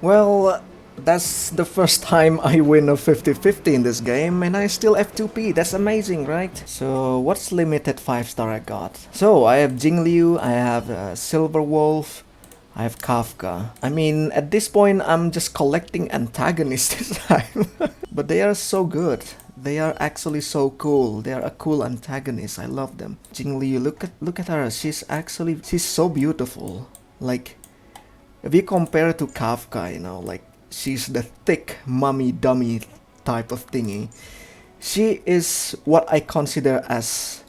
Well, that's the first time I win a 50-50 in this game, and I still F2P. That's amazing, right? So, what's limited 5-star I got? So, I have Jingliu, I have Silver Wolf, I have Kafka. I mean, at this point, I'm just collecting antagonists this time. But they are so good. They are actually so cool. They are a cool antagonist. I love them. Jingliu, look at her. She's so beautiful. Like, if you compare to Kafka, like she's the thick mummy dummy type of thingy. She is what I consider as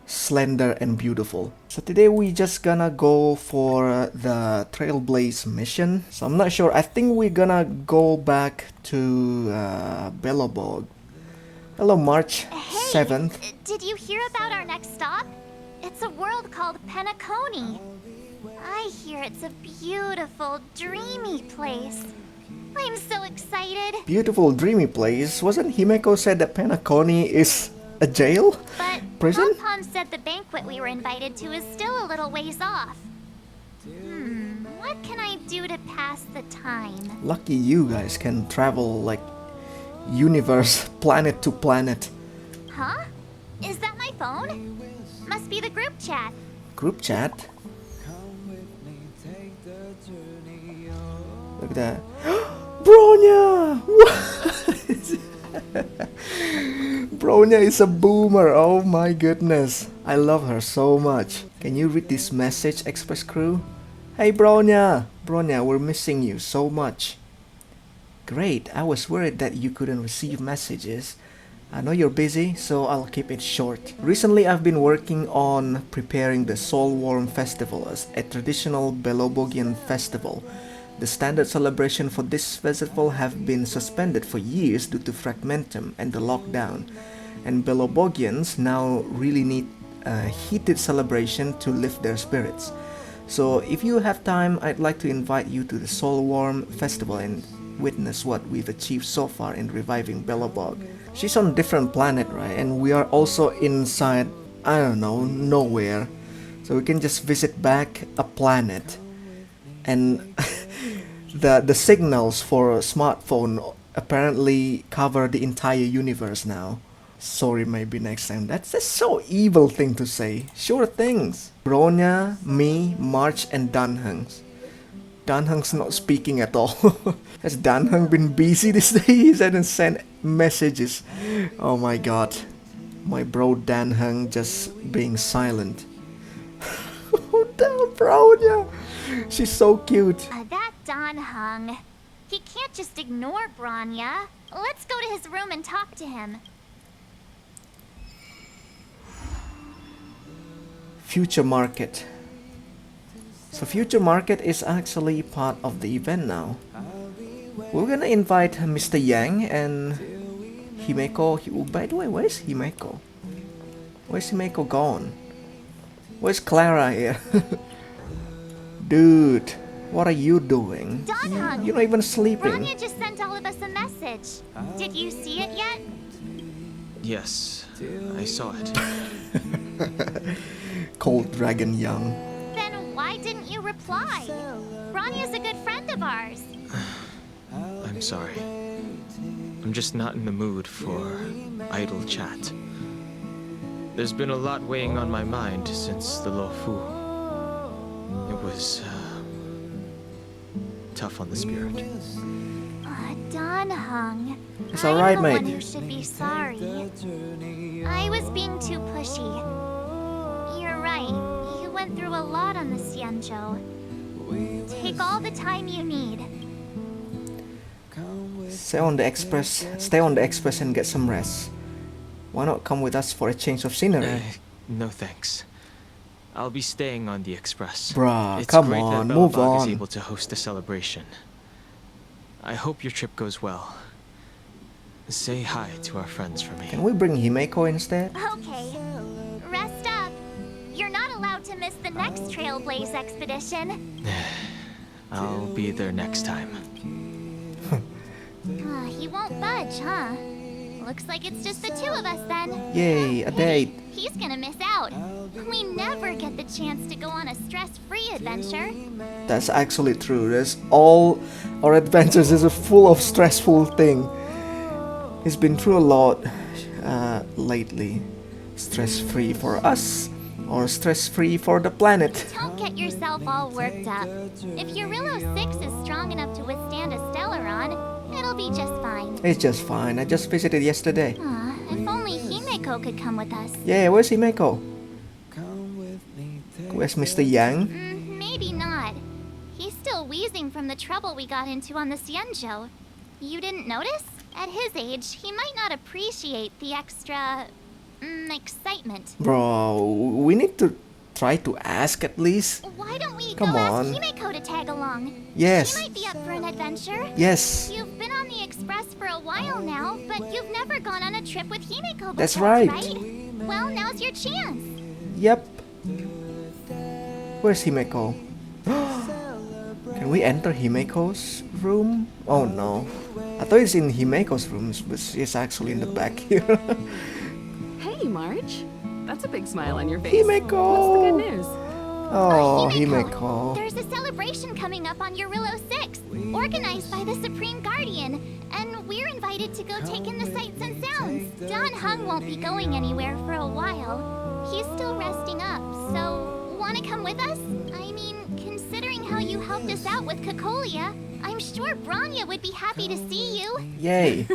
slender and beautiful. So today we just gonna go for the Trailblaze mission. So I'm not sure. I think we're gonna go back to Bellobog. Hello, March 7th. Hey, did you hear about our next stop? It's a world called Penacony. I hear it's a beautiful, dreamy place. I'm so excited. Beautiful, dreamy place. Wasn't Himeko said that Penacony is a jail? But Prison? Pom said the banquet we were invited to is still a little ways off. What can I do to pass the time? Lucky you guys can travel like universe, planet to planet. Huh? Is that my phone? Must be the group chat. Group chat? Look at that. Bronya! What? Bronya is a boomer. Oh my goodness. I love her so much. Can you read this message, Express Crew? Hey Bronya! Bronya, we're missing you so much. Great, I was worried that you couldn't receive messages. I know you're busy, so I'll keep it short. Recently, I've been working on preparing the Soulworm Festival as a traditional Belobogian festival. The standard celebration for this festival have been suspended for years due to Fragmentum and the lockdown, and Belobogians now really need a heated celebration to lift their spirits. So if you have time, I'd like to invite you to the Soulworm Festival and witness what we've achieved so far in reviving Belobog. She's on a different planet, right? And we are also inside, I don't know, nowhere. So we can just visit back a planet. And the signals for a smartphone apparently cover the entire universe now. Sorry, maybe next time. That's a so evil thing to say. Sure things. Bronya, me, March, and Danhungs. Danhung's not speaking at all. Has Danhung been busy these days? He hasn't sent messages. Oh my god. My bro Danhung just being silent. Oh damn, Bronya! She's so cute. That Don Hung. He can't just ignore Bronya. Let's go to his room and talk to him. Future Market. So Future Market is actually part of the event now. We're gonna invite Mr. Yang and Himeko. By the way, where's Himeko? Where's Himeko gone? Where's Clara here? Dude, what are you doing? Danhung! You're not even sleeping. Bronya just sent all of us a message. Did you see it yet? Yes, I saw it. Cold Dragon Young. Then why didn't you reply? Bronya's a good friend of ours. I'm sorry. I'm just not in the mood for idle chat. There's been a lot weighing on my mind since the Lofu. It was tough on the spirit. Don Hung. It's alright, I'm the mate. one who should be sorry. I was being too pushy. You're right. You went through a lot on the Xianzhou. Take all the time you need. Stay on the express and get some rest. Why not come with us for a change of scenery? No thanks. I'll be staying on the express. Bruh, It's come great on, that move Belobog is on. able to host a celebration. I hope your trip goes well. Say hi to our friends for me. Can we bring Himeko instead? Okay. Rest up. You're not allowed to miss the next Trailblaze expedition. I'll be there next time. He won't budge, huh? Looks like it's just the two of us then. Yay, a Hey, date. he's gonna miss out. We never get the chance to go on a stress-free adventure. That's actually true. There's all our adventures is a full of stressful thing. He's been through a lot lately. Stress-free for us, or stress-free for the planet. Don't get yourself all worked up. If Eurillo 6 is strong enough to withstand a Stellaron, it'll be just fine. It's just fine. I just visited yesterday. Aw, if only Himeko could come with us. Yeah, where's Himeko? Where's Mr. Yang? Maybe not. He's still wheezing from the trouble we got into on the Xianzhou. You didn't notice? At his age, he might not appreciate the extra... excitement. Bro, we need to try to ask at least. Why don't we Come go on. ask Himeko to tag along? Yes. She might be up for an adventure. Yes. You've been on the Express for a while now, but you've never gone on a trip with Himeko before, That's right. Well, now's your chance. Yep. Where's Himeko? Can we enter Himeko's room? Oh no. I thought it's in Himeko's rooms, but she's actually in the back here. Hey, March. That's a big smile on your face. Himeko! What's the good news? Oh, Himeko. There's a celebration coming up on Eurillo 6, organized by the Supreme Guardian, and we're invited to go take in the sights and sounds. Don Hung won't be going anywhere for a while. He's still resting up, so wanna come with us? I mean, considering how you helped us out with Cocolia, I'm sure Bronya would be happy to see you. Yay.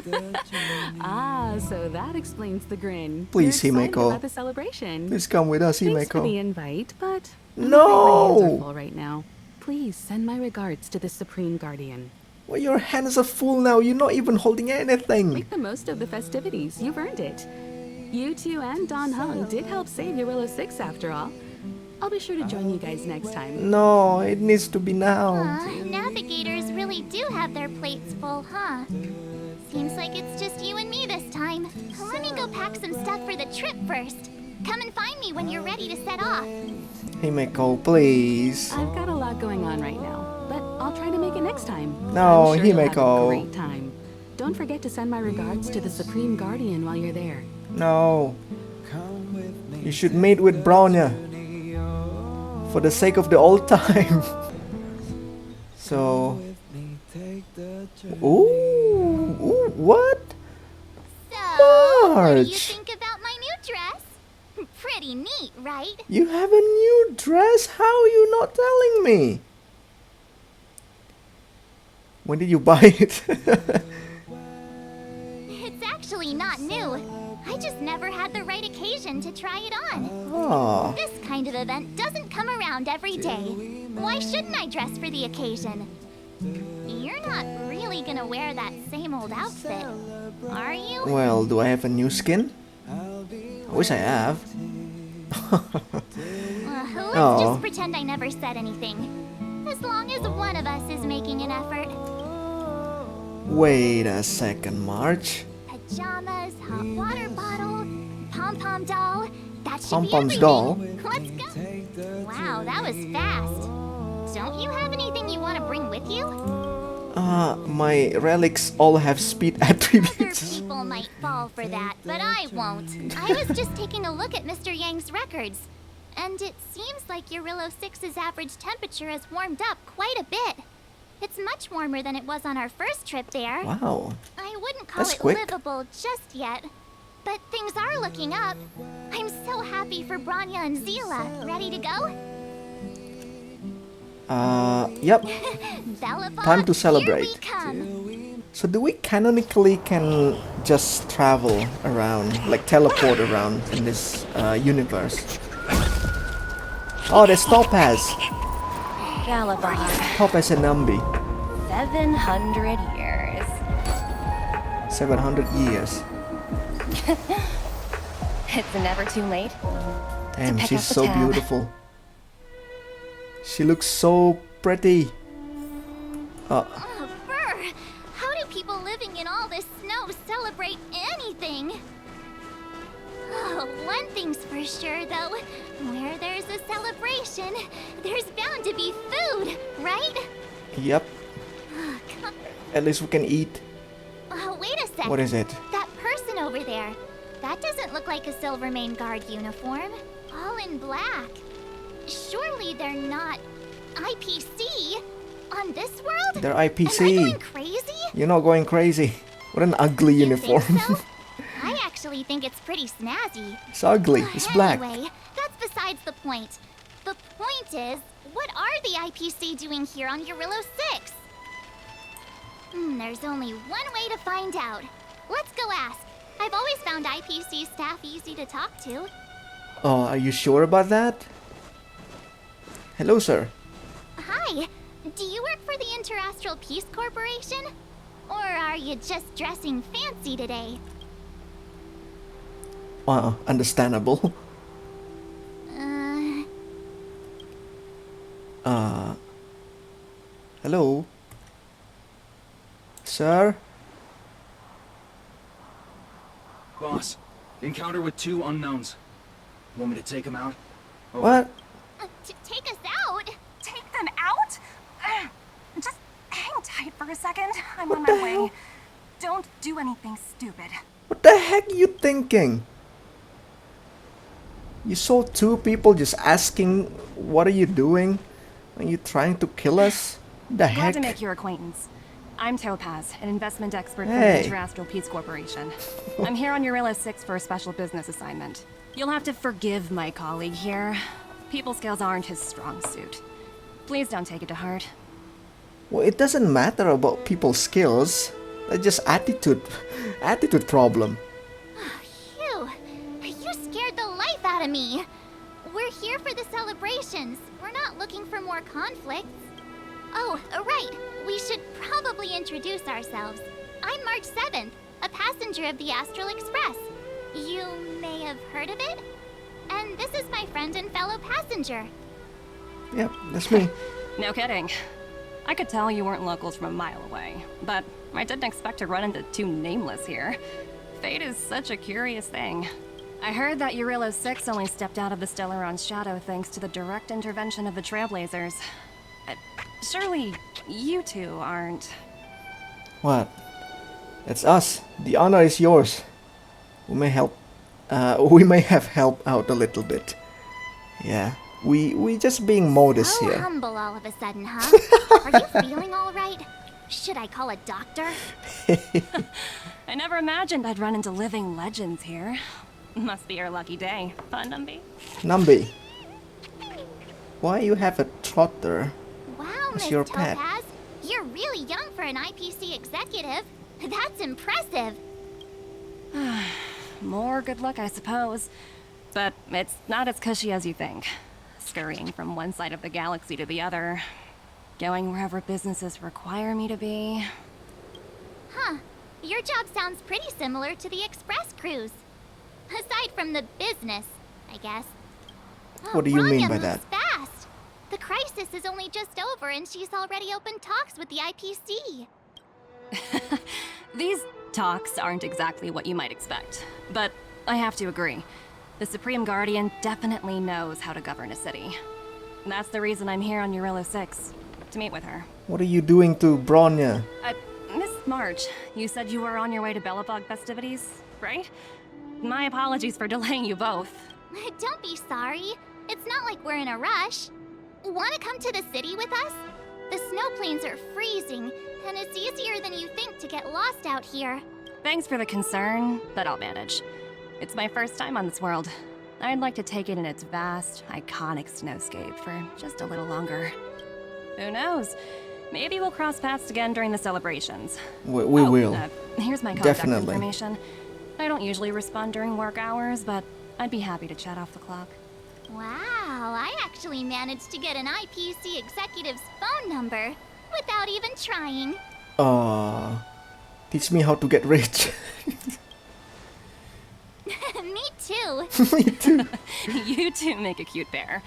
Ah, so that explains the grin. Please, You're excited Himeko. about the celebration. Please come with us, Thanks for the Himeko. invite, but No! I'm afraid my hands are full right now. Please send my regards to the Supreme Guardian. Well, your hands are full now. You're not even holding anything. Make the most of the festivities. You've earned it. You two and Don Hung did help save Eurillo 6 after all. I'll be sure to join you guys next time. No, it needs to be now. Navigators really do have their plates full, huh? Seems like it's just you and me this time. Let me go pack some stuff for the trip first. Come and find me when you're ready to set off. Himeko, please. I've got a lot going on right now, but I'll try to make it next time. No, I'm sure you'll have Himeko. a great time. Don't forget to send my regards to the Supreme Guardian while you're there. No. You should meet with Bronya. For the sake of the old time. So... Ooh, what? So, what do you March. think about my new dress? Pretty neat, right? You have a new dress? How are you not telling me? When did you buy it? It's actually not new. I just never had the right occasion to try it on. Oh, This kind of event doesn't come around every day. Why shouldn't I dress for the occasion? You're not really gonna wear that same old outfit, are you? well, do I have a new skin? I wish I have. Let's Oh. just pretend I never said anything. As long as one of us is making an effort. Wait a second, March. Pajamas, hot water bottle, pom-pom doll. That should Pom-pom's be everything. doll? Let's go. Wow, that was fast. Don't you have anything you want to bring with you? My relics all have speed Other attributes. people might fall for that, but I won't. I was just taking a look at Mr. Yang's records, and it seems like Eurillo 6's average temperature has warmed up quite a bit. It's much warmer than it was on our first trip there. Wow. I wouldn't call That's it quick. livable just yet, but things are looking up. I'm so happy for Bronya and Zila. Ready to go? Yep. Bellafon, Time to Here celebrate. we come. So do we canonically can just travel around, like teleport around in this universe? Oh, there's Topaz. Gallabon, Topaz and Nambi. 700 years. 700 years. It's never too late. Damn, pick she's up the so tab. beautiful. She looks so pretty. Oh, Brr! How do people living in all this snow celebrate anything? Oh, one thing's for sure, though. Where there's a celebration, there's bound to be food, right? Yep. Oh, come- At least we can eat. wait a sec. What is it? That person over there. That doesn't look like a Silvermane Guard uniform. All all in black. Surely they're not IPC on this world? They're Am I IPC. going crazy? You're not going crazy. What an ugly You uniform. think so? I actually think it's pretty snazzy. It's ugly. It's black. Anyway, that's besides the point. The point is, what are the IPC doing here on Eurillo 6? There's only one way to find out. Let's go ask. I've always found IPC staff easy to talk to. Oh, are you sure about that? Hello, sir. Hi, do you work for the Interastral Peace Corporation? Or are you just dressing fancy today? Understandable. Hello? Sir? Boss, encounter with 2 unknowns. Want me to take them out? What? Take us out? Take them out? Just hang tight for a second. I'm on What the my way. hell? Don't do anything stupid. What the heck are you thinking? You saw 2 people just asking, what are you doing? Are you trying to kill us? The Glad heck? to make your acquaintance. I'm Topaz, an investment expert Hey. from the Interastral Peace Corporation. I'm here on Eurillo 6 for a special business assignment. You'll have to forgive my colleague here. People skills aren't his strong suit. Please don't take it to heart. Well, it doesn't matter about people's skills. That's just attitude. Attitude problem. Phew, you scared the life out of me. We're here for the celebrations. We're not looking for more conflicts. Oh, right. We should probably introduce ourselves. I'm March 7th, a passenger of the Astral Express. You may have heard of it? And this is my friend and fellow passenger. Yep, that's me. No kidding. I could tell you weren't locals from a mile away, but I didn't expect to run into 2 nameless here. Fate is such a curious thing. I heard that Eurillo 6 only stepped out of the Stellaron's shadow thanks to the direct intervention of the Trailblazers. Surely you 2 aren't... What? It's us. The honor is yours. We may help. We may have helped out a little bit. Yeah. We just being modest So here. humble all of a sudden, huh? Are you feeling all right? Should I call a doctor? I never imagined I'd run into living legends here. Must be your lucky day, fun, Numby? Numby. Why you have a trotter? Wow, It's Miss your Topaz. pet. You're really young for an IPC executive. That's impressive. More good luck, I suppose. But it's not as cushy as you think. Scurrying from one side of the galaxy to the other. Going wherever businesses require me to be. Huh. Your job sounds pretty similar to the express cruise. Aside from the business, I guess. What do you mean Rania by moves that? fast. The crisis is only just over and she's already opened talks with the IPC. These talks aren't exactly what you might expect. But I have to agree. The Supreme Guardian definitely knows how to govern a city. That's the reason I'm here on Eurillo 6. To meet with her. What are you doing to Bronya? Miss March, you said you were on your way to Belobog festivities, right? My apologies for delaying you both. Don't be sorry. It's not like we're in a rush. Want to come to the city with us? The snow plains are freezing, and it's easier than you think to get lost out here. Thanks for the concern, but I'll manage. It's my first time on this world. I'd like to take it in its vast, iconic snowscape for just a little longer. Who knows? Maybe we'll cross paths again during the celebrations. We Oh, will. Here's my contact Definitely. information. I don't usually respond during work hours, but I'd be happy to chat off the clock. Wow, I actually managed to get an IPC executive's phone number without even trying. Teach me how to get rich. Me too. Me too. You two make a cute pair.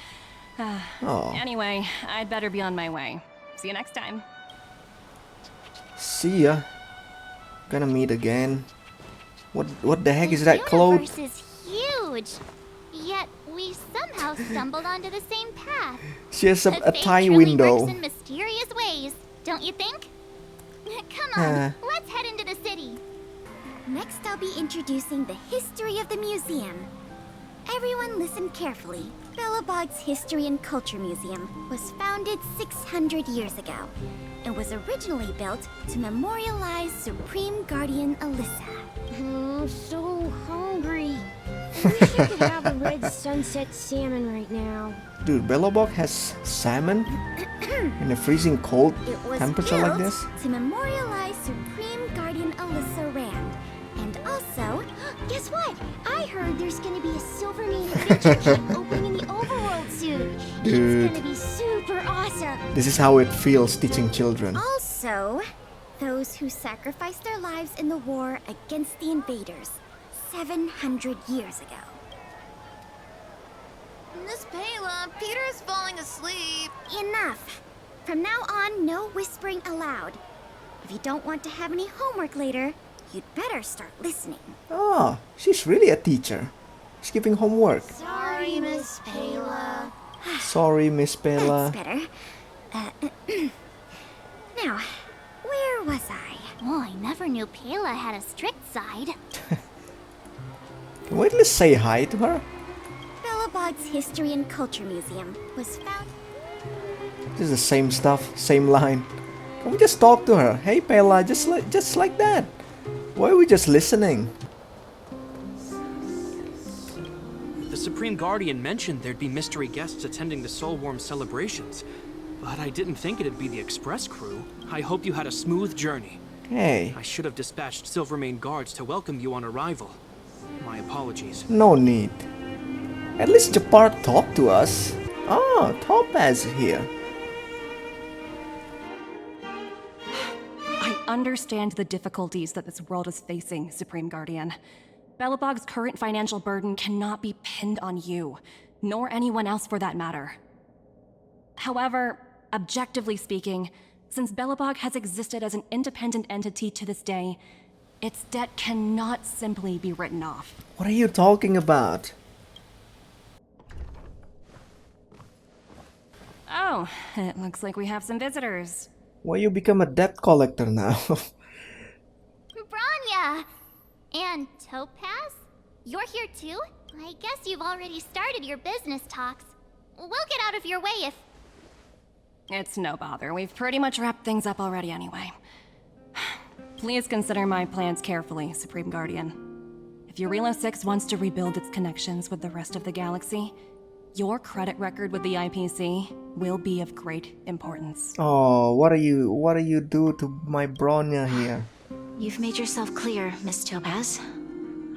Oh, Anyway, I'd better be on my way. See you next time. see ya. Gonna meet again. What the heck The is that cloth? universe is huge. Yet we somehow stumbled onto the same path. She has a Fate tiny truly window. works in mysterious ways, don't you think? Come on, let's head into the city. Next, I'll be introducing the history of the museum. Everyone listen carefully. Belobog's History and Culture Museum was founded 600 years ago and was originally built to memorialize Supreme Guardian Alyssa. I'm so hungry. I wish I could have a red sunset salmon right now. Dude, Belobog has salmon in a freezing cold It was temperature built like this? to memorialize Supreme Guardian Alyssa Rand. And also, guess what? I heard there's gonna be a Silvermane adventure kit opening in the overworld soon. Dude. It's gonna be super awesome. This is how it feels teaching children. Also, those who sacrificed their lives in the war against the invaders 700 years ago. Miss Payla, Peter's falling asleep. Enough! From now on, no whispering aloud. If you don't want to have any homework later, you'd better start listening. Ah, she's really a teacher. She's giving homework. Sorry, Miss Payla. Sorry, Miss Bella. That's better. Now, where was I? Oh, I never knew Payla had a strict side. Can we at least say hi to her? Belobog's History and Culture Museum was found. This is the same stuff, same line. Can we just talk to her? Hey, Bella, just like that. Why are we just listening? The Supreme Guardian mentioned there'd be mystery guests attending the Soulworm celebrations, but I didn't think it'd be the Express crew. I hope you had a smooth journey. Hey, I should have dispatched Silvermane guards to welcome you on arrival. My apologies. no need. At least Japar talked to us. Ah, Topaz is here. I understand the difficulties that this world is facing, Supreme Guardian. Belobog's current financial burden cannot be pinned on you, nor anyone else for that matter. However, objectively speaking, since Belobog has existed as an independent entity to this day, its debt cannot simply be written off. What are you talking about? Oh, it looks like we have some visitors. Why you become a debt collector now? Branya! And Topaz? You're here too? I guess you've already started your business talks. We'll get out of your way if... It's no bother. We've pretty much wrapped things up already anyway. Please consider my plans carefully, Supreme Guardian. If Eurilo 6 wants to rebuild its connections with the rest of the galaxy, your credit record with the IPC will be of great importance. Oh, what are you do to my Bronya here? You've made yourself clear, Miss Topaz.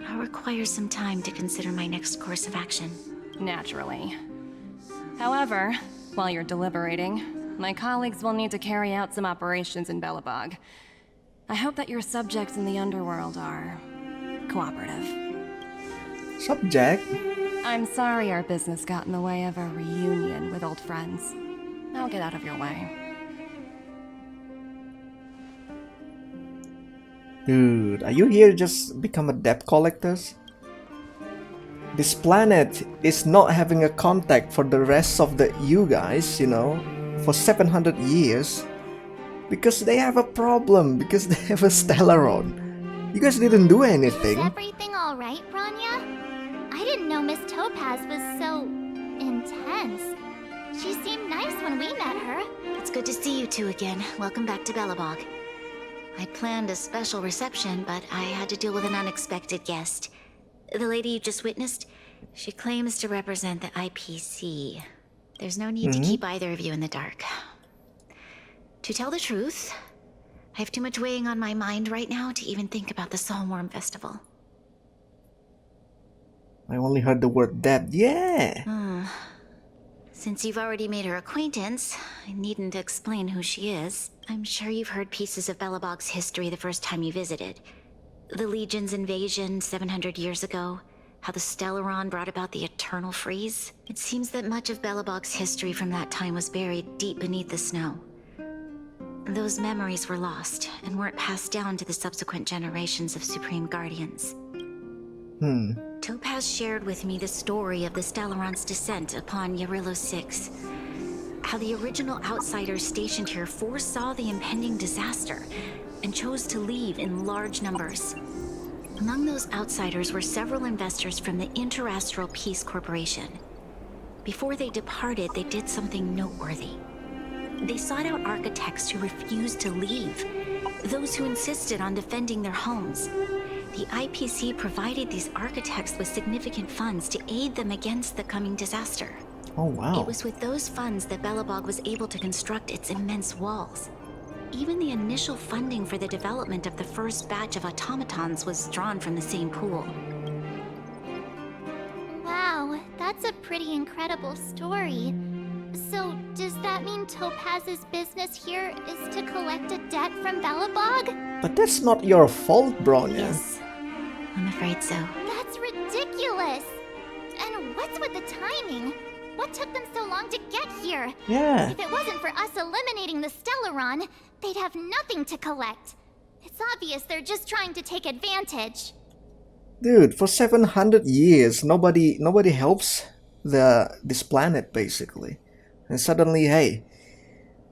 I'll require some time to consider my next course of action. Naturally. However, while you're deliberating, my colleagues will need to carry out some operations in Belobog. I hope that your subjects in the underworld are cooperative. Subject? I'm sorry our business got in the way of a reunion with old friends. I'll get out of your way. Dude, are you here just become a debt collector? This planet is not having a contact for the rest of the you guys, you know, for 700 years. Because they have a problem, because they have a Stellaron. You guys didn't do anything. Is everything alright, Branya? I didn't know Miss Topaz was so... intense. She seemed nice when we met her. It's good to see you two again. Welcome back to Belobog. I'd planned a special reception, but I had to deal with an unexpected guest. The lady you just witnessed, she claims to represent the IPC. There's no need to keep either of you in the dark. To tell the truth, I have too much weighing on my mind right now to even think about the Soulworm Festival. I only heard the word debt. Yeah. Since you've already made her acquaintance, I needn't explain who she is. I'm sure you've heard pieces of Belobog's history the first time you visited. The Legion's invasion 700 years ago, how the Stellaron brought about the Eternal Freeze. It seems that much of Belobog's history from that time was buried deep beneath the snow. Those memories were lost and weren't passed down to the subsequent generations of Supreme Guardians. Topaz shared with me the story of the Stellaron's descent upon Eurilo 6. How the original outsiders stationed here foresaw the impending disaster and chose to leave in large numbers. Among those outsiders were several investors from the Interastral Peace Corporation. Before they departed, they did something noteworthy. They sought out architects who refused to leave, those who insisted on defending their homes. The IPC provided these architects with significant funds to aid them against the coming disaster. Oh, wow. It was with those funds that Belobog was able to construct its immense walls. Even the initial funding for the development of the first batch of automatons was drawn from the same pool. Wow, that's a pretty incredible story. So, does that mean Topaz's business here is to collect a debt from Belobog? But that's not your fault, Bronya. Yes, I'm afraid so. That's ridiculous! And what's with the timing? What took them so long to get here? Yeah. If it wasn't for us eliminating the Stellaron, they'd have nothing to collect. It's obvious they're just trying to take advantage. Dude, for 700 years, nobody helps this planet, basically. And suddenly, hey,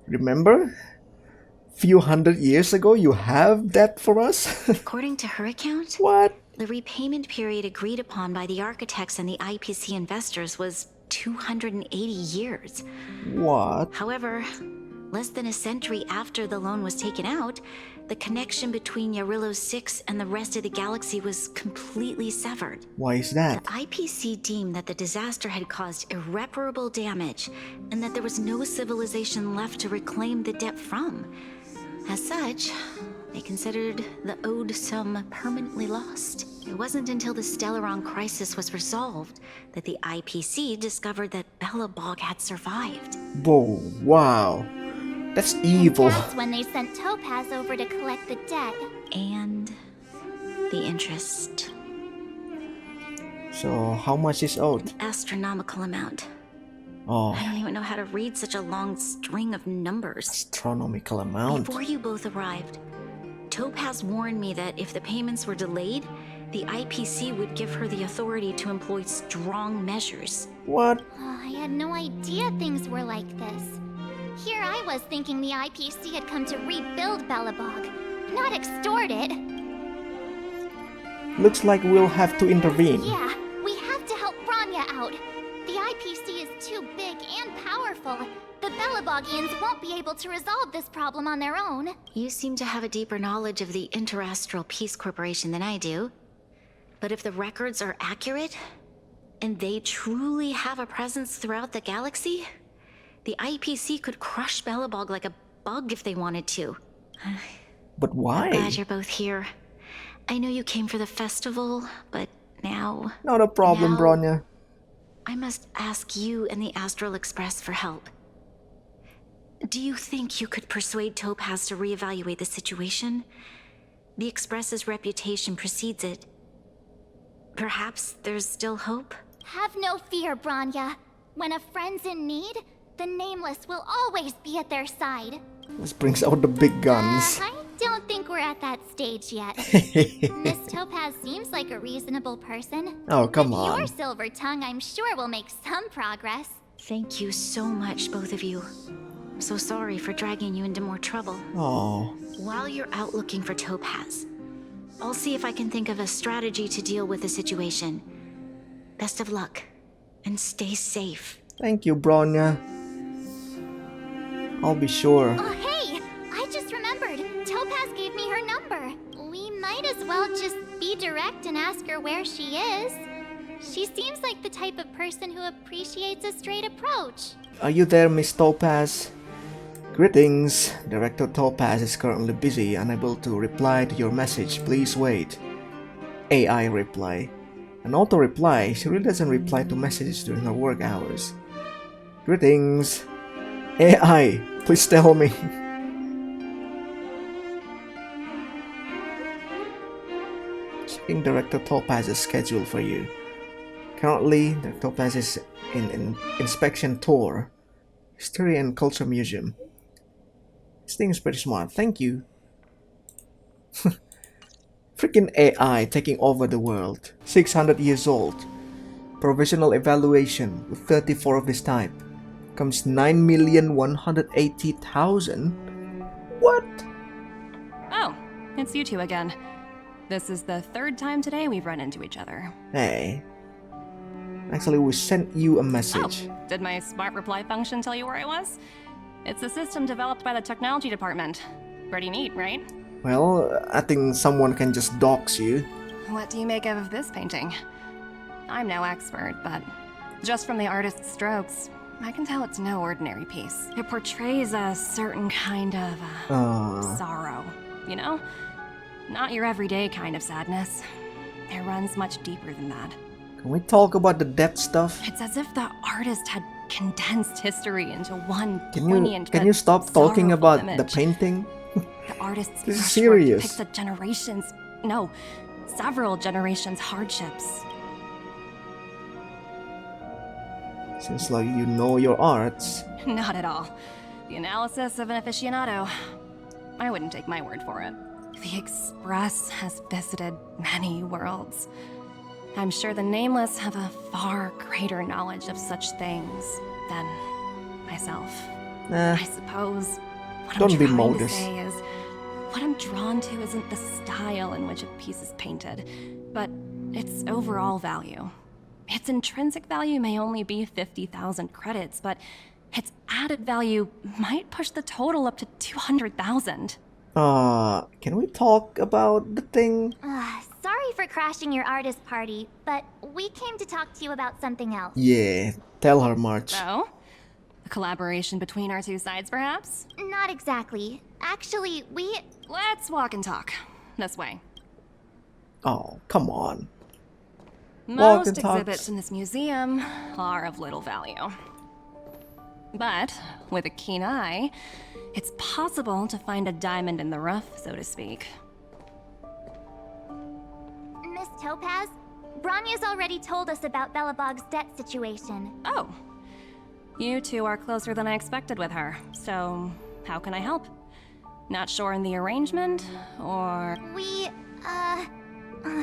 remember? Few hundred years ago, you have that for us? According to her account, what? The repayment period agreed upon by the architects and the IPC investors was 280 years. What? However, less than a century after the loan was taken out, the connection between Yarillo 6 and the rest of the galaxy was completely severed. Why is that? The IPC deemed that the disaster had caused irreparable damage and that there was no civilization left to reclaim the debt from. As such, they considered the owed sum permanently lost. It wasn't until the Stellaron crisis was resolved that the IPC discovered that Belobog had survived. Whoa, wow. That's evil. And that's when they sent Topaz over to collect the debt. And the interest. So, how much is owed? Astronomical amount. Oh. I don't even know how to read such a long string of numbers. Astronomical amount. Before you both arrived, Topaz warned me that if the payments were delayed, the IPC would give her the authority to employ strong measures. What? Oh, I had no idea things were like this. Here I was thinking the IPC had come to rebuild Belobog, not extort it. Looks like we'll have to intervene. Yeah, we have to help Bronya out. The IPC is too big and powerful. The Belobogians won't be able to resolve this problem on their own. You seem to have a deeper knowledge of the Interastral Peace Corporation than I do. But if the records are accurate, and they truly have a presence throughout the galaxy, the IPC could crush Belobog like a bug if they wanted to. But why? I'm glad you're both here. I know you came for the festival, but now... Not a problem, Bronya. I must ask you and the Astral Express for help. Do you think you could persuade Topaz to reevaluate the situation? The Express's reputation precedes it. Perhaps there's still hope? Have no fear, Bronya. When a friend's in need, the Nameless will always be at their side. This brings out the big guns. I don't think we're at that stage yet. Miss Topaz seems like a reasonable person. Oh, come on. Your silver tongue, I'm sure, will make some progress. Thank you so much, both of you. I'm so sorry for dragging you into more trouble. Oh. While you're out looking for Topaz, I'll see if I can think of a strategy to deal with the situation. Best of luck, and stay safe. Thank you, Bronya. I'll be sure. Oh, hey! I just remembered. Topaz gave me her number. We might as well just be direct and ask her where she is. She seems like the type of person who appreciates a straight approach. Are you there, Miss Topaz? Greetings. Director Topaz is currently busy, unable to reply to your message. Please wait. AI reply. An auto reply. She really doesn't reply to messages during her work hours. Greetings. AI, please tell me. Checking Director Topaz's schedule for you. Currently, the Topaz is in inspection tour. History and Culture Museum. This thing is pretty smart, thank you. Freaking AI taking over the world. 600 years old. Provisional evaluation with 34 of this type. Comes 9,180,000. What? Oh, it's you two again. This is the third time today we've run into each other. Hey. Actually, we sent you a message. Oh, did my smart reply function tell you where I was? It's a system developed by the technology department. Pretty neat, right? Well, I think someone can just dox you. What do you make of this painting? I'm no expert, but just from the artist's strokes, I can tell it's no ordinary piece. It portrays a certain kind of sorrow, you know? Not your everyday kind of sadness. It runs much deeper than that. Can we talk about the death stuff? It's as if the artist had condensed history into one Can poignant you stop talking sorrowful about image. the painting? The artist's This is brushwork serious. depicts a several generations' hardships. Seems like you know your arts. Not at all. The analysis of an aficionado. I wouldn't take my word for it. The Express has visited many worlds. I'm sure the Nameless have a far greater knowledge of such things than myself. I suppose what Don't I'm be trying modest. to say is what I'm drawn to isn't the style in which a piece is painted, but its overall value. Its intrinsic value may only be 50,000 credits, but its added value might push the total up to 200,000. Can we talk about the thing? Sorry for crashing your artist party, but we came to talk to you about something else. Yeah, tell her, March. So? A collaboration between our two sides, perhaps? Not exactly. Actually, Let's walk and talk. This way. Oh, come on. Most and talks. exhibits in this museum are of little value. But with a keen eye, it's possible to find a diamond in the rough, so to speak. Miss Topaz, Bronya's already told us about Belobog's debt situation. Oh. You two are closer than I expected with her, so how can I help? Not sure in the arrangement, or...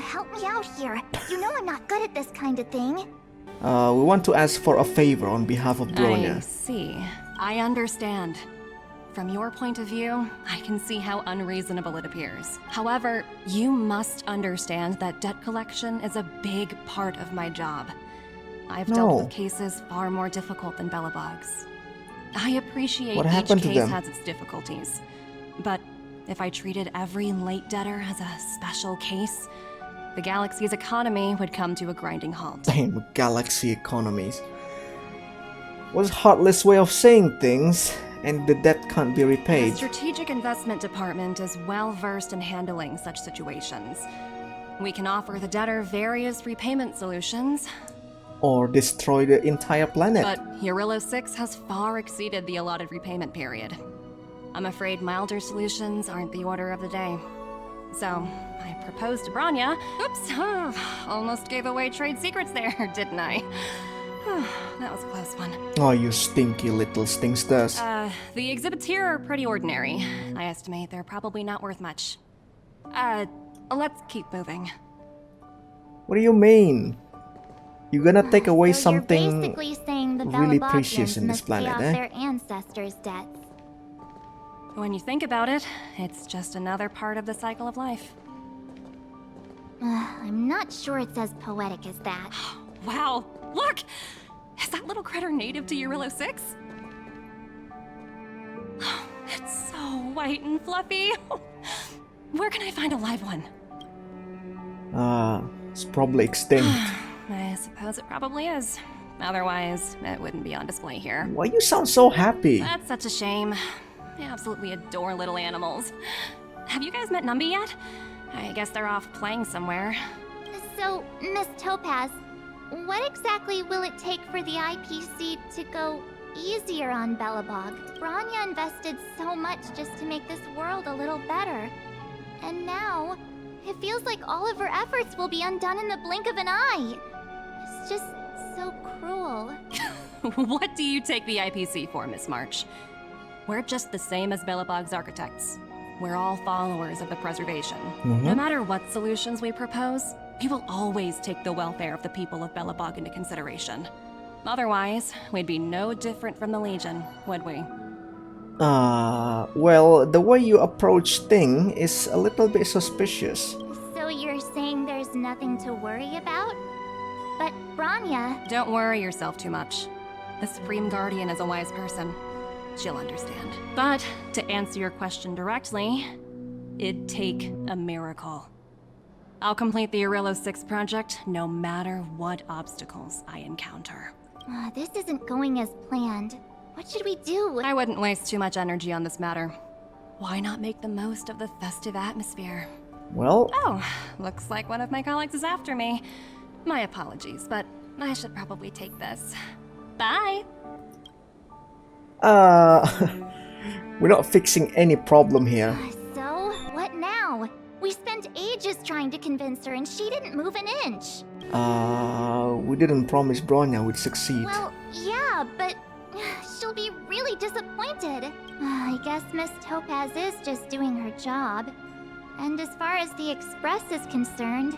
Help me out here. You know I'm not good at this kind of thing. We want to ask for a favor on behalf of I Bronya. see. I understand. From your point of view, I can see how unreasonable it appears. However, you must understand that debt collection is a big part of my job. I've dealt with cases far more difficult than Belobog's. I appreciate What each happened to case them? has its difficulties. But if I treated every late debtor as a special case, the galaxy's economy would come to a grinding halt. Damn, galaxy economies. Was heartless way of saying things, and the debt can't be The repaid. Strategic Investment Department is well versed in handling such situations. We can offer the debtor various repayment solutions, Or destroy the entire planet. but Eurillo 6 has far exceeded the allotted repayment period. I'm afraid milder solutions aren't the order of the day. So, I proposed to Bronya. Oops, almost gave away trade secrets there, didn't I? That was a close one. Oh, you stinky little stinksters. The exhibits here are pretty ordinary. I estimate they're probably not worth much. Let's keep moving. What do you mean? You're gonna take away So you're something basically saying the really Belabogians precious in this must pay planet, off eh? their ancestors' debts. When you think about it, it's just another part of the cycle of life. I'm not sure it's as poetic as that. Wow, look! Is that little critter native to Eurillo 6? It's so white and fluffy. Where can I find a live one? It's probably extinct. I suppose it probably is. Otherwise, it wouldn't be on display here. Why you sound so happy? That's such a shame. I absolutely adore little animals. Have you guys met Numby yet? I guess they're off playing somewhere. So, Miss Topaz, what exactly will it take for the IPC to go easier on Belobog? Bronya invested so much just to make this world a little better. And now, it feels like all of her efforts will be undone in the blink of an eye. It's just so cruel. What do you take the IPC for, Miss March? We're just the same as Belobog's architects. We're all followers of the preservation. No matter what solutions we propose, we will always take the welfare of the people of Belobog into consideration. Otherwise, we'd be no different from the Legion, would we? Well, the way you approach thing is a little bit suspicious. So you're saying there's nothing to worry about? But Bronya... Don't worry yourself too much. The Supreme Guardian is a wise person. She'll understand. But to answer your question directly, it'd take a miracle. I'll complete the Arillo 6 project no matter what obstacles I encounter. This isn't going as planned. What should we do? I wouldn't waste too much energy on this matter. Why not make the most of the festive atmosphere? Well... Oh, looks like one of my colleagues is after me. My apologies, but I should probably take this. Bye! We're not fixing any problem here. So, what now? We spent ages trying to convince her and she didn't move an inch. We didn't promise Bronya would succeed. Well, yeah, but she'll be really disappointed. I guess Miss Topaz is just doing her job. And as far as the Express is concerned,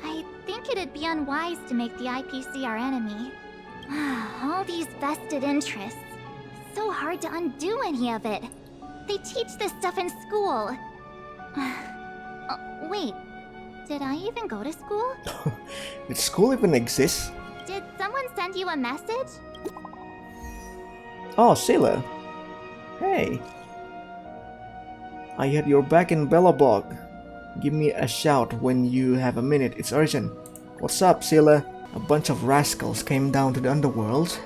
I think it'd be unwise to make the IPC our enemy. All these vested interests. So hard to undo any of it. They teach this stuff in school. Wait, did I even go to school? Did school even exist? Did someone send you a message? Oh, Sailor. Hey. I had your back in Belobog. Give me a shout when you have a minute, it's urgent. What's up, Sailor? A bunch of rascals came down to the underworld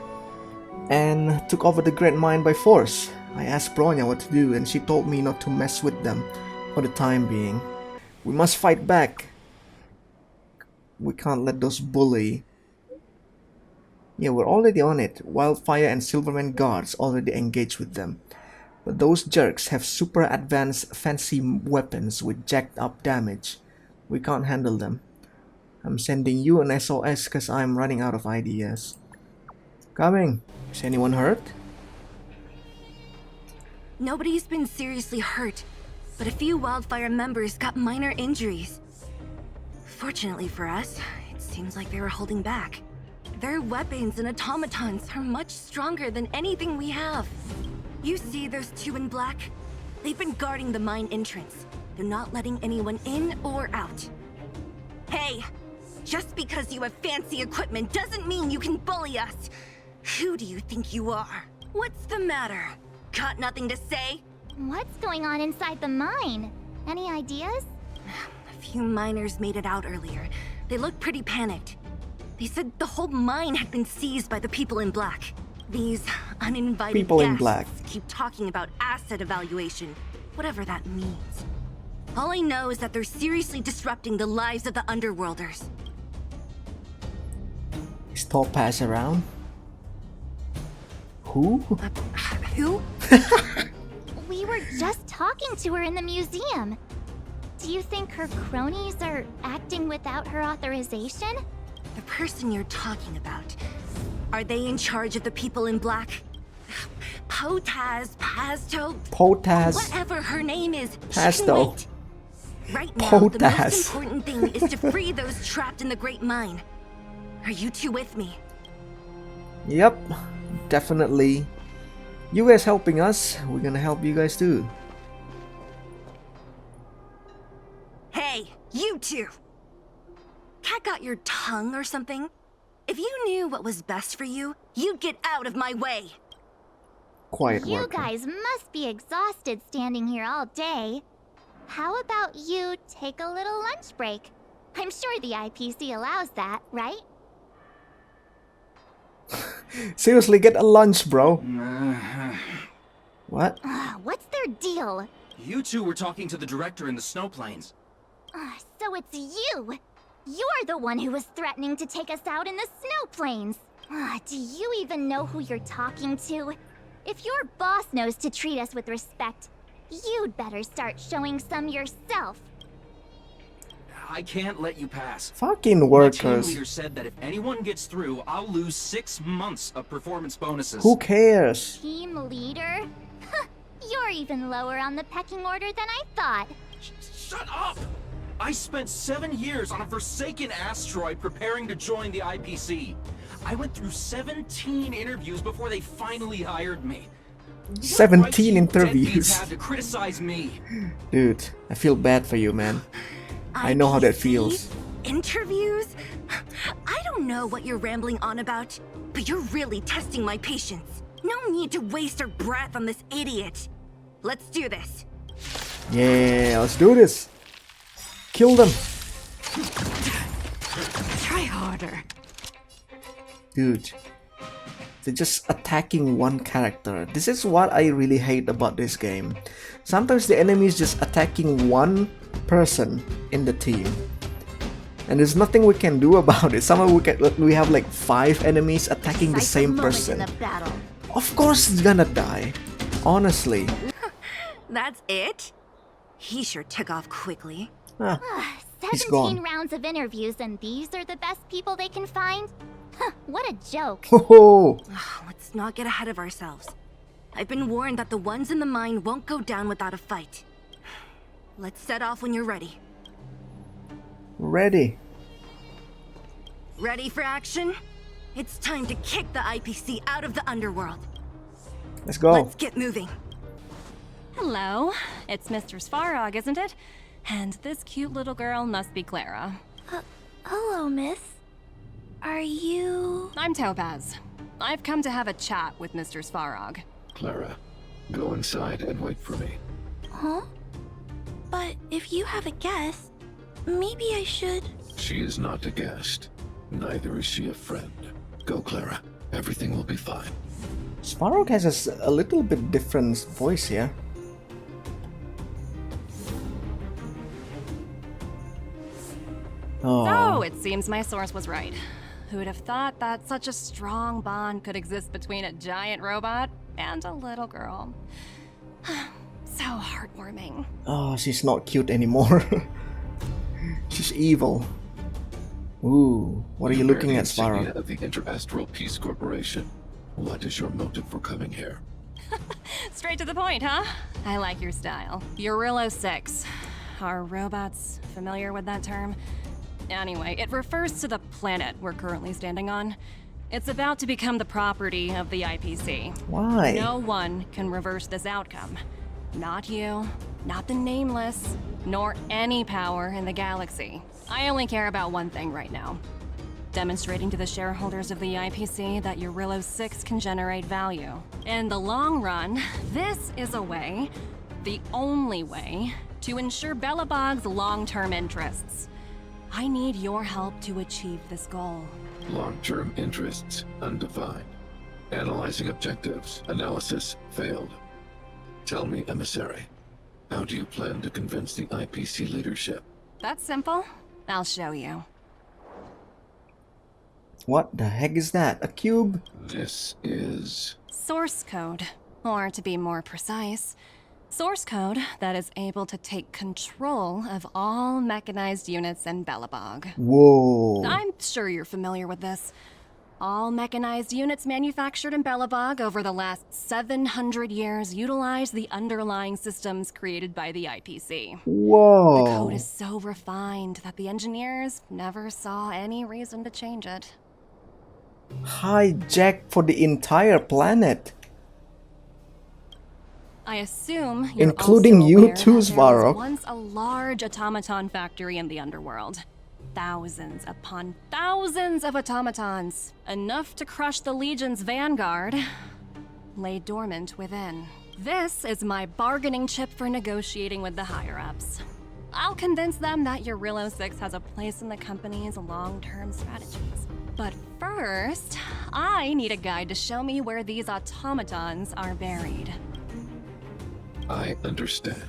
and took over the Great Mine by force. I asked Bronya what to do and she told me not to mess with them for the time being. We must fight back. We can't let those bully. Yeah, we're already on it. Wildfire and Silverman guards already engaged with them. But those jerks have super advanced fancy weapons with jacked up damage. We can't handle them. I'm sending you an SOS cause I'm running out of ideas. Coming. Is anyone hurt? Nobody's been seriously hurt, but a few Wildfire members got minor injuries. Fortunately for us, it seems like they were holding back. Their weapons and automatons are much stronger than anything we have. You see those two in black? They've been guarding the mine entrance. They're not letting anyone in or out. Hey! Just because you have fancy equipment doesn't mean you can bully us! Who do you think you are? What's the matter? Got nothing to say? What's going on inside the mine? Any ideas? A few miners made it out earlier. They looked pretty panicked. They said the whole mine had been seized by the people in black. These uninvited people guests in black keep talking about asset evaluation, whatever that means. All I know is that they're seriously disrupting the lives of the Underworlders. Is Topaz around? Who? Who? We were just talking to her in the museum. Do you think her cronies are acting without her authorization? The person you're talking about. Are they in charge of the people in black? Potaz, Pasto... Potaz... Whatever her name is, Pasto. she can wait. Right now, Potaz. the most important thing is to free those trapped in the Great Mine. Are you two with me? Yep, definitely. You guys helping us, we're gonna help you guys too. Hey, you two! Cat got your tongue or something? If you knew what was best for you, you'd get out of my way! Quiet You worker. guys must be exhausted standing here all day. How about you take a little lunch break? I'm sure the IPC allows that, right? Seriously, get a lunch, bro. What? What's their deal? You two were talking to the director in the snow plains. So it's you! You're the one who was threatening to take us out in the snow plains! Do you even know who you're talking to? If your boss knows to treat us with respect, you'd better start showing some yourself. I can't let you pass. Fucking My team workers. leader said that if anyone gets through, I'll lose 6 months of performance bonuses. Who cares? Team leader? You're even lower on the pecking order than I thought. Shut up! I spent 7 years on a forsaken asteroid preparing to join the IPC. I went through 17 interviews before they finally hired me. 17 interviews. Have to criticize me. Dude, I feel bad for you, man. I know how that feels. Interviews? I don't don't know what you're rambling on about, but you're really testing my patience. No need to waste our breath on this idiot. Let's do this. Yeah, let's do this. Kill them. Try harder. Dude, they're just attacking one character. This is what I really hate about this game. Sometimes the enemy is just attacking one person in the team, and there's nothing we can do about it. Somehow we have like 5 enemies attacking the same person. Of course it's gonna die. Honestly. That's it? He sure took off quickly. He's 17 gone. rounds of interviews and these are the best people they can find? Huh, what a joke. Let's not get ahead of ourselves. I've been warned that the ones in the mine won't go down without a fight. Let's set off when you're ready. Ready. Ready for action? It's time to kick the IPC out of the underworld. Let's go. Let's get moving. Hello, it's Mr. Svarog, isn't it? And this cute little girl must be Clara. Hello, miss. Are you... I'm Topaz. I've come to have a chat with Mr. Svarog. Clara, go inside and wait for me. Huh? But if you have a guest, maybe I should... She is not a guest. Neither is she a friend. Go, Clara. Everything will be fine. Svarog has a little bit different voice here. So, it seems my source was right. Who'd have thought that such a strong bond could exist between a giant robot and a little girl? So heartwarming. Oh, she's not cute anymore. She's evil. Ooh, what are you looking at, Svarog? Of the Interastral Peace Corporation. What is your motive for coming here? Straight to the point, huh? I like your style. Eurillo 6. Are robots familiar with that term? Anyway, it refers to the planet we're currently standing on. It's about to become the property of the IPC. Why? No one can reverse this outcome. Not you, not the Nameless, nor any power in the galaxy. I only care about one thing right now. Demonstrating to the shareholders of the IPC that Eurillo 6 can generate value. In the long run, this is a way, the only way, to ensure Belobog's long-term interests. I need your help to achieve this goal. Long-term interests undefined. Analyzing objectives. Analysis failed. Tell me, Emissary, how do you plan to convince the IPC leadership? That's simple. I'll show you. What the heck is that? A cube? This is... Source code. Or to be more precise, source code that is able to take control of all mechanized units in Belobog. Whoa. I'm sure you're familiar with this. All mechanized units manufactured in Belobog over the last 700 years utilize the underlying systems created by the IPC. Whoa. The code is so refined that the engineers never saw any reason to change it. Hijack for the entire planet. I assume you're including also you aware too, that there was Svarog. once a large automaton factory in the underworld. Thousands upon thousands of automatons, enough to crush the Legion's vanguard, lay dormant within. This is my bargaining chip for negotiating with the higher-ups. I'll convince them that Eurillo 6 has a place in the company's long-term strategies. But first, I need a guide to show me where these automatons are buried. I understand.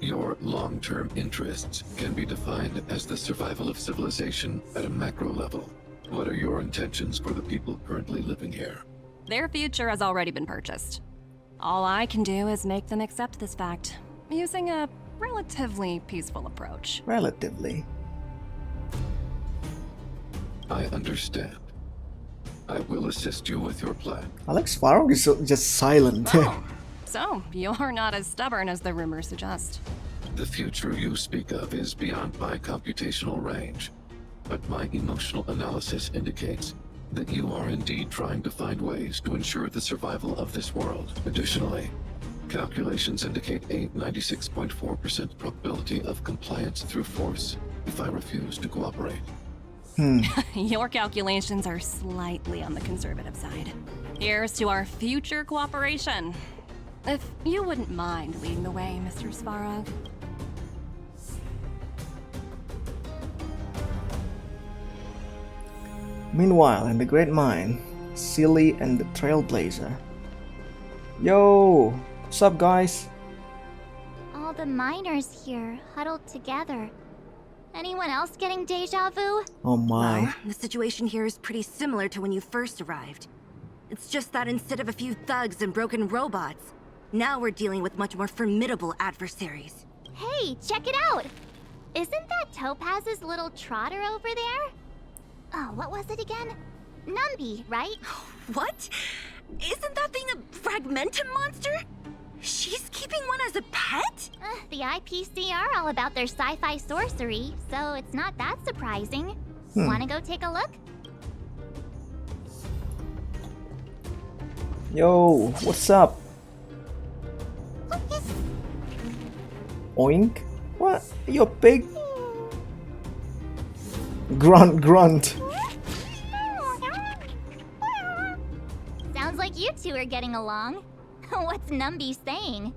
Your long-term interests can be defined as the survival of civilization at a macro level. What are your intentions for the people currently living here? Their future has already been purchased. All I can do is make them accept this fact, using a relatively peaceful approach. Relatively. I understand. I will assist you with your plan. Alex Svarog is just silent. Oh, so you're not as stubborn as the rumors suggest. The future you speak of is beyond my computational range, but my emotional analysis indicates that you are indeed trying to find ways to ensure the survival of this world. Additionally, calculations indicate a 96.4% probability of compliance through force if I refuse to cooperate. Your calculations are slightly on the conservative side. Here's to our future cooperation. If you wouldn't mind leading the way, Mr. Svarog. Meanwhile, in the Great Mine, Silly and the Trailblazer. Yo, what's up, guys? All the miners here, huddled together. Anyone else getting deja vu? Oh my. Well, the situation here is pretty similar to when you first arrived. It's just that instead of a few thugs and broken robots, now we're dealing with much more formidable adversaries. Hey, check it out! Isn't that Topaz's little trotter over there? Oh, what was it again? Numby, right? What? Isn't that thing a fragmentum monster? She's keeping one as a pet? The IPC are all about their sci-fi sorcery, so it's not that surprising. Wanna go take a look? Yo, what's up? Oink? What? You a pig? Grunt, grunt. Sounds like you two are getting along. What's Numby saying?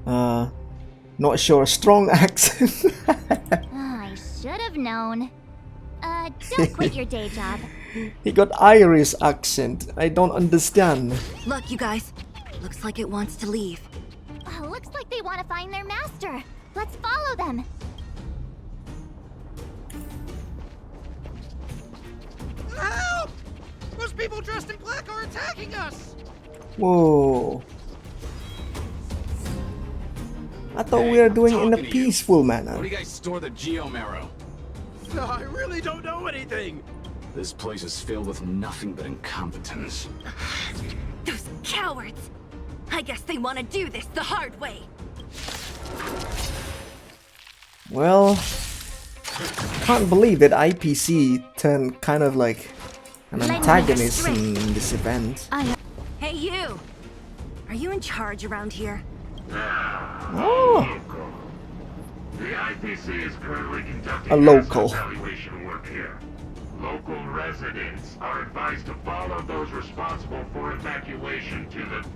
Not sure. Strong accent. I should have known. Don't quit your day job. He got Irish accent. I don't understand. Look, you guys. Looks like it wants to leave. Looks like they want to find their master. Let's follow them. Help! Those people dressed in black are attacking us! Whoa. I thought we were doing it in a peaceful manner. Where do you guys store the geomarrow? I really don't know anything! This place is filled with nothing but incompetence. Those cowards! I guess they want to do this the hard way. Well, can't believe that IPC turned kind of like an antagonist in this event. Hey, you! Are you in charge around here? Oh, The IPC is currently conducting a local. evaluation work here. Local residents are advised to follow those responsible for evacuation to the...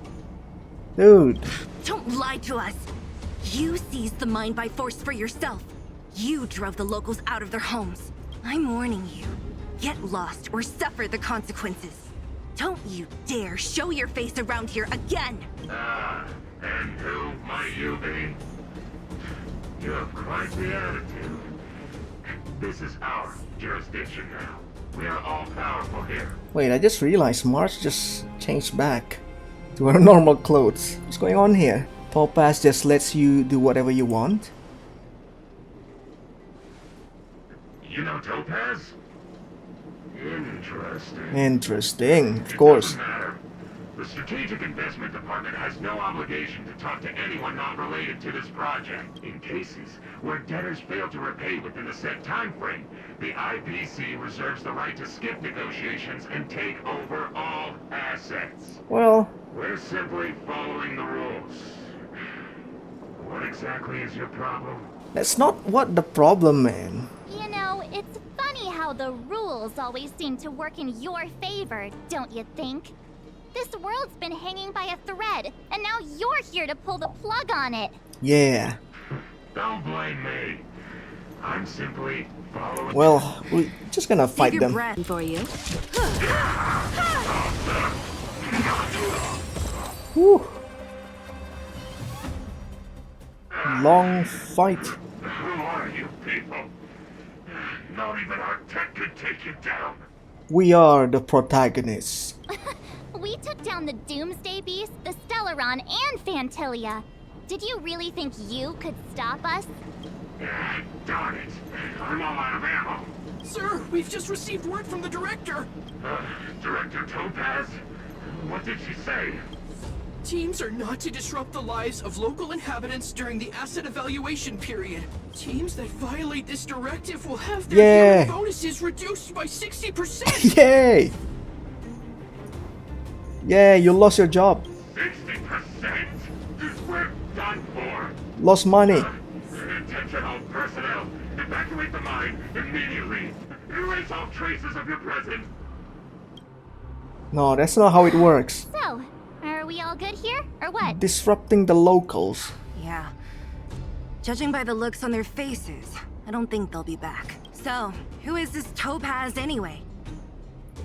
Dude. Don't lie to us! You seized the mine by force for yourself. You drove the locals out of their homes. I'm warning you. Get lost or suffer the consequences. Don't you dare show your face around here again! And who might you be? You have quite the attitude. This is our jurisdiction now. We are all powerful here. Wait, I just realized March just changed back to her normal clothes. What's going on here? Topaz just lets you do whatever you want? You know Topaz? Interesting. Interesting, of course. Doesn't matter. The Strategic Investment Department has no obligation to talk to anyone not related to this project. In cases where debtors fail to repay within the set time frame, the IPC reserves the right to skip negotiations and take over all assets. Well, We're simply following the rules. What exactly is your problem? that's not what the problem, man. You know, it's funny how the rules always seem to work in your favor, don't you think? This world's been hanging by a thread, and now you're here to pull the plug on it. Yeah. Don't blame me. I'm simply following... Well, we're just gonna fight Save your them. breath for you. Whew. Long fight. Who are you people? Not even our tech could take you down. We are the protagonists. We took down the Doomsday Beast, the Stellaron, and Fantilia. Did you really think you could stop us? Darn it. I'm all out of ammo. Sir, we've just received word from the director. Director Topaz? What did she say? Teams are not to disrupt the lives of local inhabitants during the asset evaluation period. Teams that violate this directive will have their yearly bonuses reduced by 60%. Yay! Yeah, you lost your job. 60%? We're done for. Lost money. Attention all personnel. Evacuate the mine immediately. erase all traces of your present. No, that's not how it works. So, are we all good here, or what? Disrupting the locals. Yeah. Judging by the looks on their faces, I don't think they'll be back. So, who is this Topaz anyway?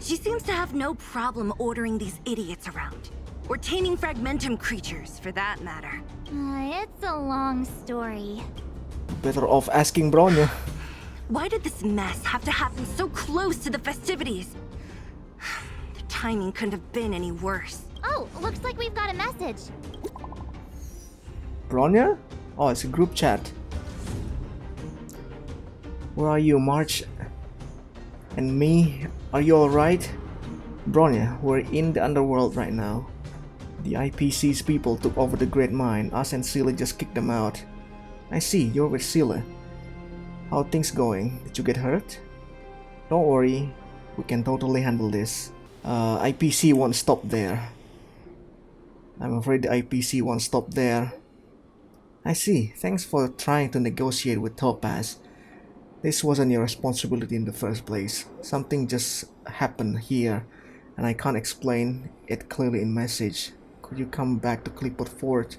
She seems to have no problem ordering these idiots around. Or taming fragmentum creatures, for that matter. It's a long story. Better off asking Bronya. Why did this mess have to happen so close to the festivities? The timing couldn't have been any worse. Oh, looks like we've got a message. Bronya? Oh, it's a group chat. Where are you, March? And me? Are you alright? Bronya, we're in the underworld right now. The IPC's people took over the Great Mine. Us and Scylla just kicked them out. I see, you're with Scylla. How are things going? Did you get hurt? Don't worry, we can totally handle this. IPC won't stop there. I'm afraid the IPC won't stop there. I see, thanks for trying to negotiate with Topaz. This wasn't your responsibility in the first place. Something just happened here, and I can't explain it clearly in message. Could you come back to Clipboard Fort?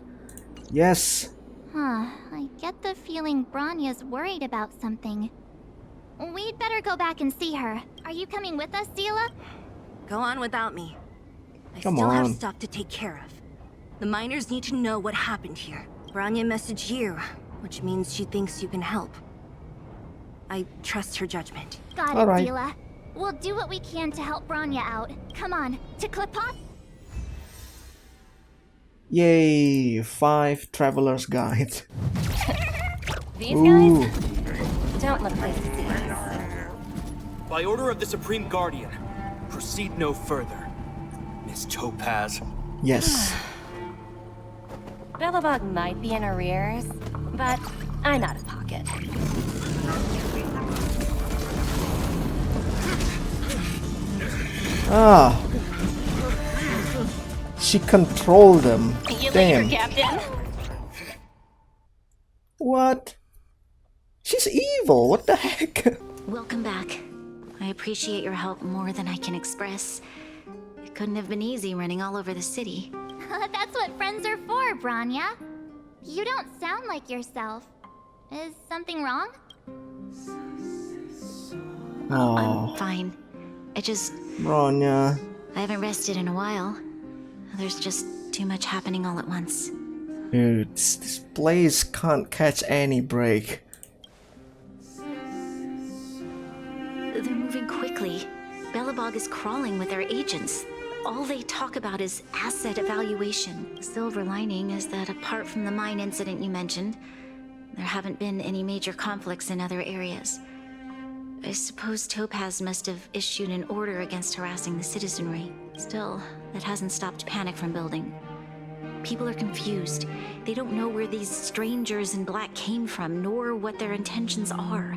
Yes! I get the feeling Bronya's worried about something. We'd better go back and see her. Are you coming with us, Scylla? Go on without me. I Come still have on. stuff to take care of. The miners need to know what happened here. Bronya messaged you, which means she thinks you can help. I trust her judgment. Got All it, right. Scylla. We'll do what we can to help Bronya out. Come on, to Clipot? Yay! 5 Traveler's Guide. These Ooh. guys don't look like thieves. By order of the Supreme Guardian, proceed no further. Miss Topaz. Yes. Bellabog might be in arrears, but I'm out of pocket. Ah. She controlled them. You Damn. later, Captain. What? She's evil. What the heck? Welcome back. I appreciate your help more than I can express. It couldn't have been easy running all over the city. That's what friends are for, Bronya. You don't sound like yourself. Is something wrong? Oh, I'm fine. I Bronya. haven't rested in a while. There's just too much happening all at once. Dude, this place can't catch any break. They're moving quickly. Bellabog is crawling with their agents. All they talk about is asset evaluation. The silver lining is that apart from the mine incident you mentioned, there haven't been any major conflicts in other areas. I suppose Topaz must have issued an order against harassing the citizenry. Still, that hasn't stopped panic from building. People are confused. They don't know where these strangers in black came from, nor what their intentions are.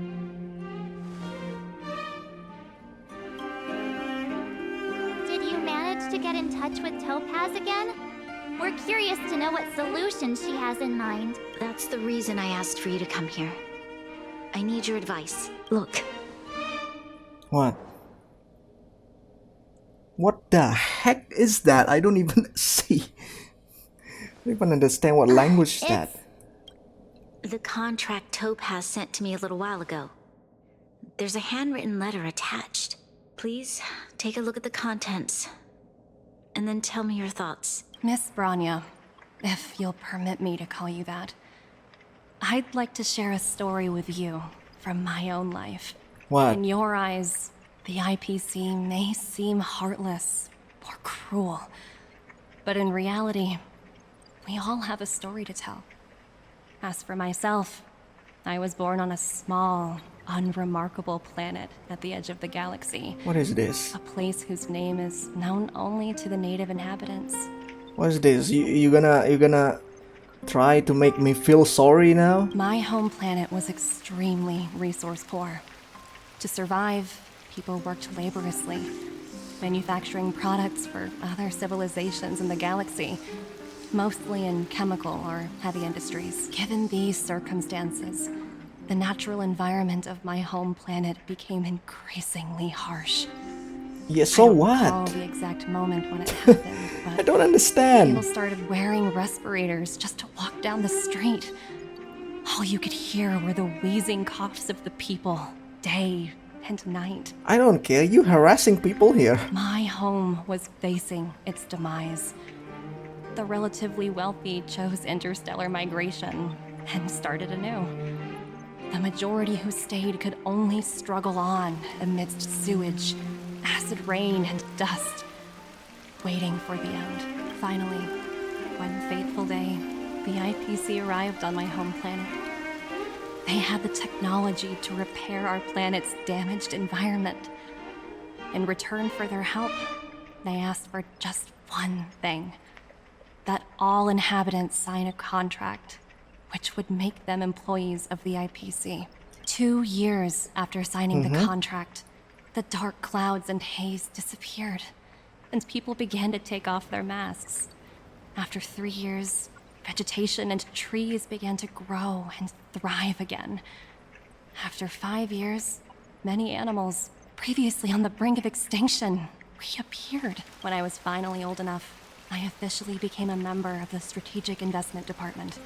Did you manage to get in touch with Topaz again? We're curious to know what solution she has in mind. That's the reason I asked for you to come here. I need your advice. Look, What? What the heck is that? I don't even see. I don't even understand what language is that. the contract Topaz sent to me a little while ago. There's a handwritten letter attached. Please take a look at the contents, and then tell me your thoughts. Miss Bronya, if you'll permit me to call you that, I'd like to share a story with you from my own life. What? In your eyes, the IPC may seem heartless or cruel, but in reality, we all have a story to tell. As for myself, I was born on a small, unremarkable planet at the edge of the galaxy. What is this? A place whose name is known only to the native inhabitants. What is this? You gonna try to make me feel sorry now? My home planet was extremely resource poor. To survive, people worked laboriously, manufacturing products for other civilizations in the galaxy, mostly in chemical or heavy industries. Given these circumstances, The natural environment of my home planet became increasingly harsh. Yeah, so I don't what? recall the exact moment when it happened, but I don't understand. people started wearing respirators just to walk down the street. All you could hear were the wheezing coughs of the people, day and night. I don't care, you harassing people here. My home was facing its demise. The relatively wealthy chose interstellar migration and started anew. The majority who stayed could only struggle on amidst sewage, acid rain, and dust, waiting for the end. Finally, one fateful day, the IPC arrived on my home planet. They had the technology to repair our planet's damaged environment. In return for their help, they asked for just one thing: that all inhabitants sign a contract which would make them employees of the IPC. 2 years after signing the contract, the dark clouds and haze disappeared, and people began to take off their masks. After 3 years, vegetation and trees began to grow and thrive again. After 5 years, many animals, previously on the brink of extinction, reappeared. When I was finally old enough, I officially became a member of the Strategic Investment Department.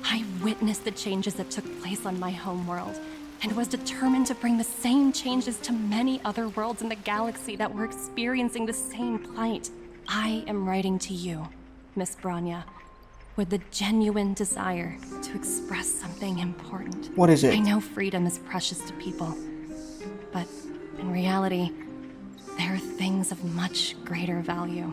I witnessed the changes that took place on my home world, and was determined to bring the same changes to many other worlds in the galaxy that were experiencing the same plight. I am writing to you, Miss Bronya, with the genuine desire to express something important. What is it? I know freedom is precious to people, but in reality, there are things of much greater value,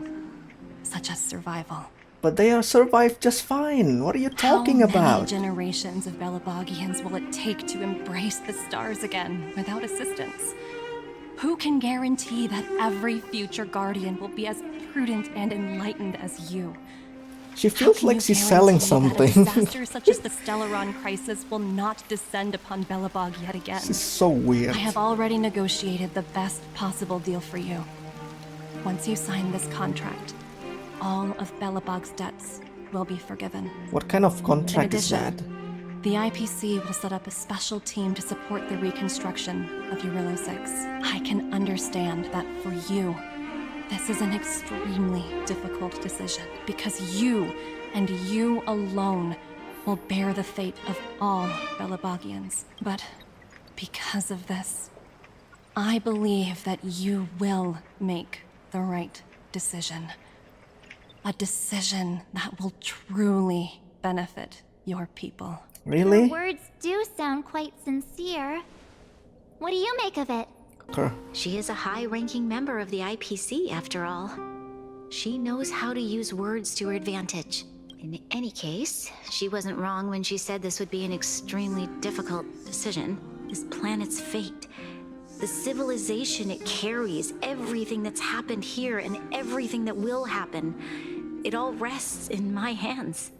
such as survival. But they are survived just fine. What are you talking How about? many generations of Belabogians will it take to embrace the stars again without assistance? Who can guarantee that every future guardian will be as prudent and enlightened as you? She feels like she's selling something. That a disaster such as the Stellaron crisis will not descend upon Belobog yet again. This is so weird. I have already negotiated the best possible deal for you. Once you sign this contract, all of Belobog's debts will be forgiven. What kind of contract In is that? addition, the IPC will set up a special team to support the reconstruction of Urilo 6. I can understand that for you, this is an extremely difficult decision, because you, and you alone, will bear the fate of all Belabogians. But because of this, I believe that you will make the right decision. A decision that will truly benefit your people. Really? Your words do sound quite sincere. What do you make of it? She is a high-ranking member of the IPC, after all. She knows how to use words to her advantage. In any case, she wasn't wrong when she said this would be an extremely difficult decision. This planet's fate, the civilization it carries, everything that's happened here and everything that will happen, it all rests in my hands.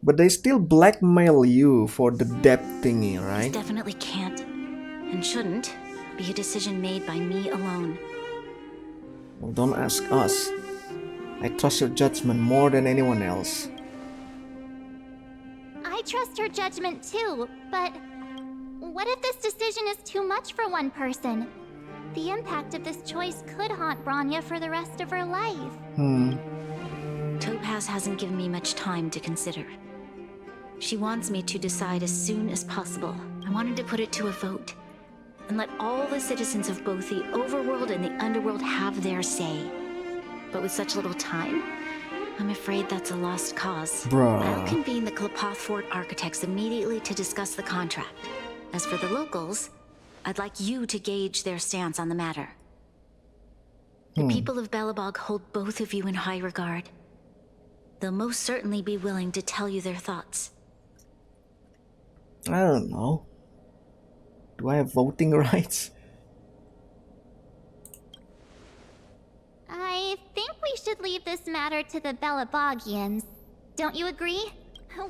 But they still blackmail you for the debt thingy, This right? definitely can't, and shouldn't, be a decision made by me alone. Well, don't ask us. I trust your judgment more than anyone else. I trust her judgment too, but what if this decision is too much for one person? The impact of this choice could haunt Bronya for the rest of her life. Topaz hasn't given me much time to consider. She wants me to decide as soon as possible. I wanted to put it to a vote, and let all the citizens of both the overworld and the underworld have their say. But with such little time, I'm afraid that's a lost cause. Bruh. I'll convene the Klapoth Fort architects immediately to discuss the contract. As for the locals, I'd like you to gauge their stance on the matter. The people of Belobog hold both of you in high regard. They'll most certainly be willing to tell you their thoughts. I don't know. Do I have voting rights? I think we should leave this matter to the Belabogians. Don't you agree?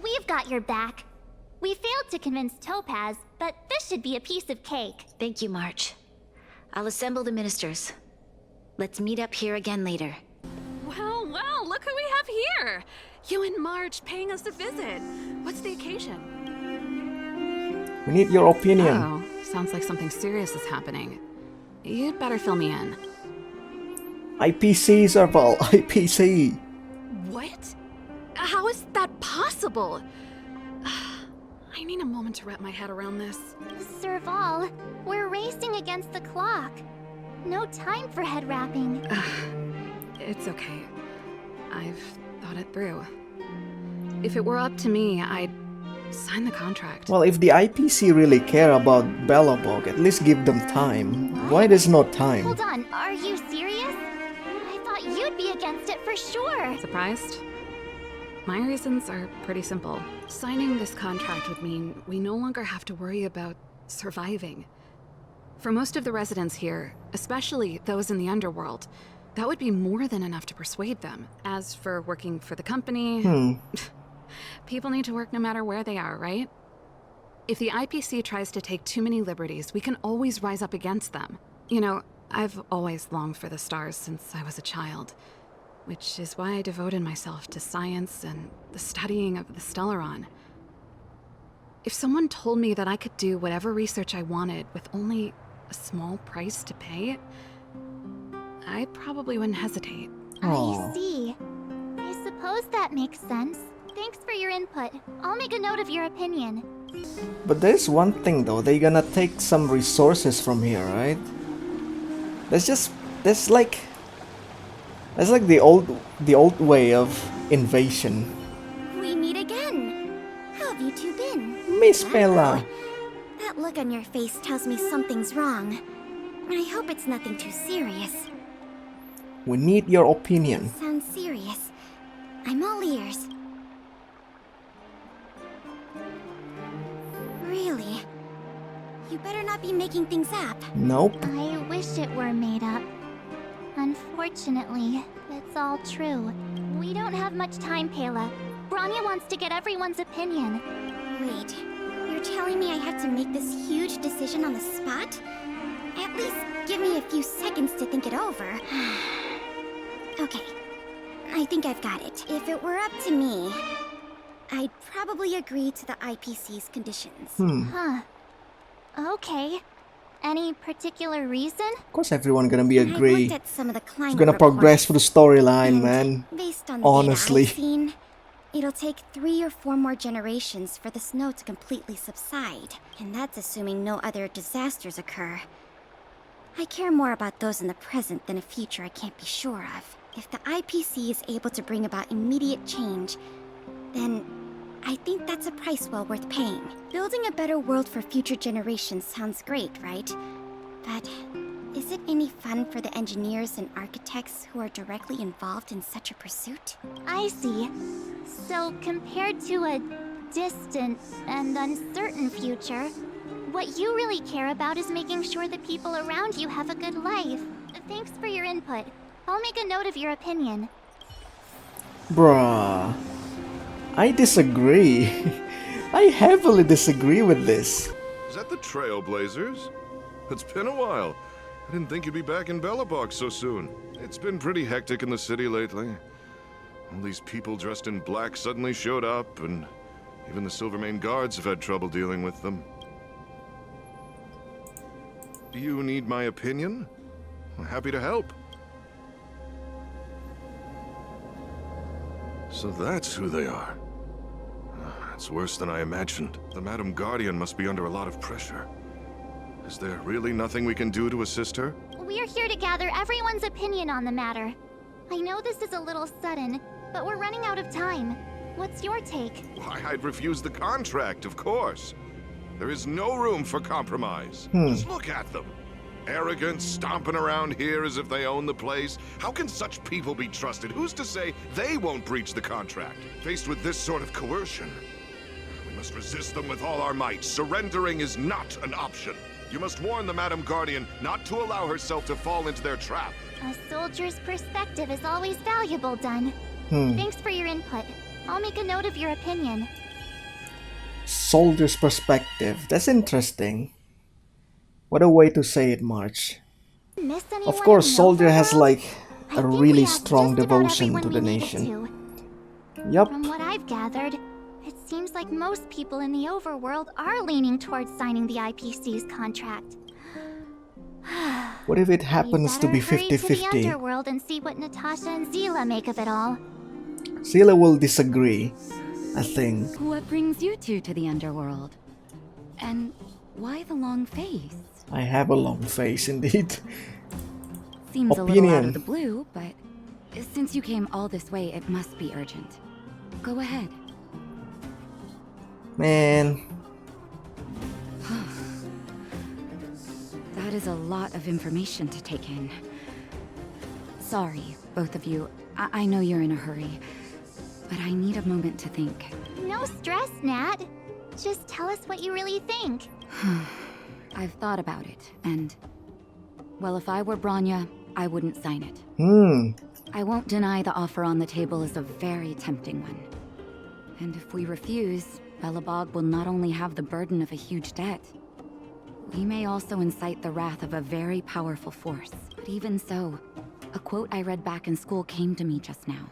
We've got your back. We failed to convince Topaz, but this should be a piece of cake. Thank you, March. I'll assemble the ministers. Let's meet up here again later. Well, well, look who we have here! You and March paying us a visit. What's the occasion? We need your opinion. Oh, sounds like something serious is happening. You'd better fill me in. IPC, Serval, IPC. What? How is that possible? I need a moment to wrap my head around this. Serval, we're racing against the clock. No time for head wrapping. It's okay. I've thought it through. If it were up to me, I'd sign the contract. Well, if the IPC really care about Belobog, at least give them time. Why there's no time? Hold on, are you serious? I thought you'd be against it for sure. Surprised? My reasons are pretty simple. Signing this contract would mean we no longer have to worry about surviving. For most of the residents here, especially those in the underworld, that would be more than enough to persuade them. As for working for the company, people need to work no matter where they are, right? If the IPC tries to take too many liberties, we can always rise up against them. You know, I've always longed for the stars since I was a child, which is why I devoted myself to science and the studying of the Stellaron. If someone told me that I could do whatever research I wanted with only a small price to pay, I probably wouldn't hesitate. I see. I suppose that makes sense. Thanks for your input. I'll make a note of your opinion. But there's one thing though, they're gonna take some resources from here, right? That's like the old way of invasion. We meet again. How have you two been? Miss Bella. That look on your face tells me something's wrong. I hope it's nothing too serious. We need your opinion. Sounds serious. I'm all ears. Really? You better not be making things up. Nope. I wish it were made up. Unfortunately, it's all true. We don't have much time, Pela. Branya wants to get everyone's opinion. Wait, you're telling me I have to make this huge decision on the spot? At least give me a few seconds to think it over. Okay, I think I've got it. If it were up to me, I'd probably agree to the IPC's conditions. Huh. Okay. Any particular reason? Of course everyone gonna be agree. Looked at some of the It's climate gonna progress reports, through the storyline, man. based on the Honestly. data I've seen, it'll take 3 or 4 more generations for the snow to completely subside. And that's assuming no other disasters occur. I care more about those in the present than a future I can't be sure of. If the IPC is able to bring about immediate change, then I think that's a price well worth paying. Building a better world for future generations sounds great, right? But is it any fun for the engineers and architects who are directly involved in such a pursuit? I see. So, compared to a distant and uncertain future, what you really care about is making sure the people around you have a good life. Thanks for your input. I'll make a note of your opinion. Bruh. I disagree. I heavily disagree with this. Is that the Trailblazers? It's been a while. I didn't think you'd be back in Belobog so soon. It's been pretty hectic in the city lately. All these people dressed in black suddenly showed up, and even the Silvermane guards have had trouble dealing with them. Do you need my opinion? I'm happy to help. So that's who they are. It's worse than I imagined. The Madam Guardian must be under a lot of pressure. Is there really nothing we can do to assist her? We're here to gather everyone's opinion on the matter. I know this is a little sudden, but we're running out of time. What's your take? Why, I'd refuse the contract, of course. There is no room for compromise. Hmm. Just look at them. Arrogant, stomping around here as if they own the place. How can such people be trusted? Who's to say they won't breach the contract? Faced with this sort of coercion, we must resist them with all our might. Surrendering is not an option. You must warn the Madam Guardian not to allow herself to fall into their trap. A soldier's perspective is always valuable, Dun. Thanks for your input. I'll make a note of your opinion. Soldier's perspective. That's interesting. What a way to say it, March. Miss anyone Of course, in Soldier has Nova? like I a think really we have strong just about devotion everyone to we the needed nation. to. Yup. From what I've gathered, It seems like most people in the overworld are leaning towards signing the IPC's contract. What if it happens to be Hurry to the 50-50? underworld and see what Natasha and Zila make of it all. Zila will disagree, I think. What brings you two to the underworld? And why the long face? I have a long face indeed. Seems a little out of the blue, but since you came all this way, it must be urgent. Go ahead. Man. That is a lot of information to take in. Sorry, both of you. I know you're in a hurry, but I need a moment to think. No stress, Nat. Just tell us what you really think. I've thought about it, and... well, if I were Bronya, I wouldn't sign it. I won't deny the offer on the table is a very tempting one. And if we refuse, Belobog will not only have the burden of a huge debt, we may also incite the wrath of a very powerful force. But even so, a quote I read back in school came to me just now.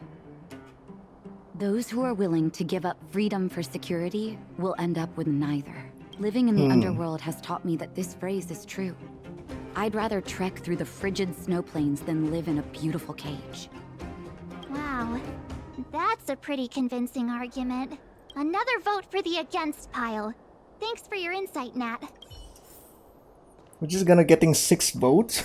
Those who are willing to give up freedom for security will end up with neither. Living in the underworld has taught me that this phrase is true. I'd rather trek through the frigid snow plains than live in a beautiful cage. Wow, that's a pretty convincing argument. Another vote for the against pile. Thanks for your insight, Nat. We're just gonna getting 6 votes.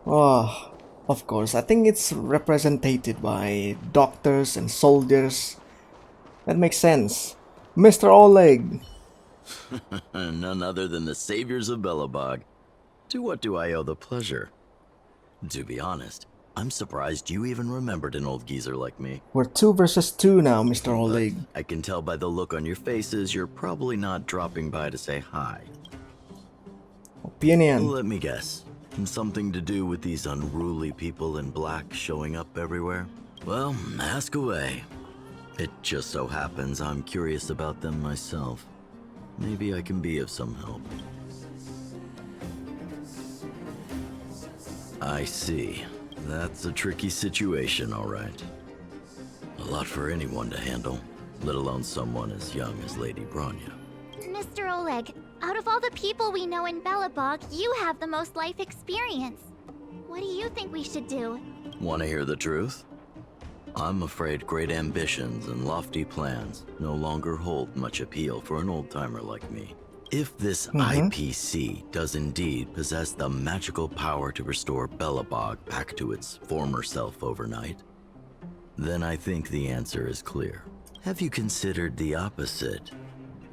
Oh, of course. I think it's represented by doctors and soldiers. That makes sense. Mr. Oleg. None other than the saviors of Belobog. To what do I owe the pleasure? To be honest, I'm surprised you even remembered an old geezer like me. We're 2 versus 2 now, Mr. Oleg. I can tell by the look on your faces you're probably not dropping by to say hi. Opinion. Let me guess. Something to do with these unruly people in black showing up everywhere? Well, ask away. It just so happens I'm curious about them myself. Maybe I can be of some help. I see. That's a tricky situation, all right. A lot for anyone to handle, let alone someone as young as Lady Bronya. Mr. Oleg, out of all the people we know in Belobog, you have the most life experience. What do you think we should do? Want to hear the truth? I'm afraid great ambitions and lofty plans no longer hold much appeal for an old-timer like me. If this IPC does indeed possess the magical power to restore Belobog back to its former self overnight, then I think the answer is clear. Have you considered the opposite?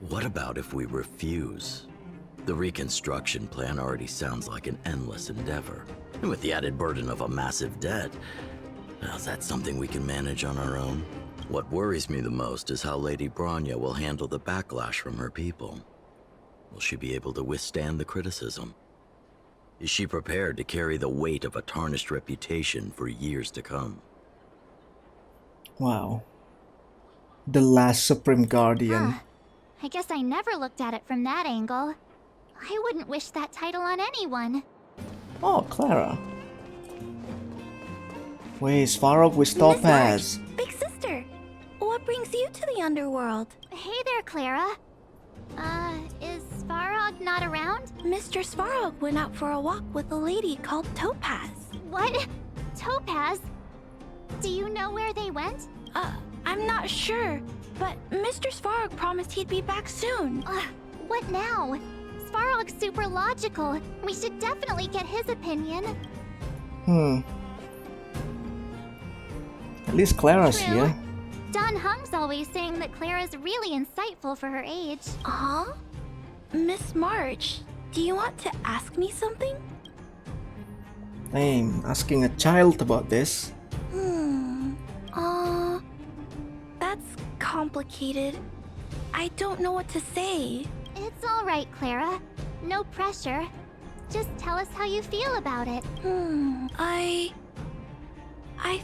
What about if we refuse? The reconstruction plan already sounds like an endless endeavor. And with the added burden of a massive debt, now is that something we can manage on our own? What worries me the most is how Lady Bronya will handle the backlash from her people. Will she be able to withstand the criticism? Is she prepared to carry the weight of a tarnished reputation for years to come? Wow. The last Supreme Guardian. I guess I never looked at it from that angle. I wouldn't wish that title on anyone. Oh, Clara. Wait, Svarog with Topaz. Big sister, what brings you to the underworld? Hey there, Clara. Is Svarog not around? Mr. Svarog went out for a walk with a lady called Topaz. What? Topaz? Do you know where they went? I'm not sure, but Mr. Svarog promised he'd be back soon. What now? Svarog's super logical. We should definitely get his opinion. At least Clara's True. here. Don Hung's always saying that Clara's really insightful for her age. Miss March, do you want to ask me something? I'm asking a child about this. That's complicated. I don't know what to say. It's all right, Clara. No pressure. Just tell us how you feel about it. I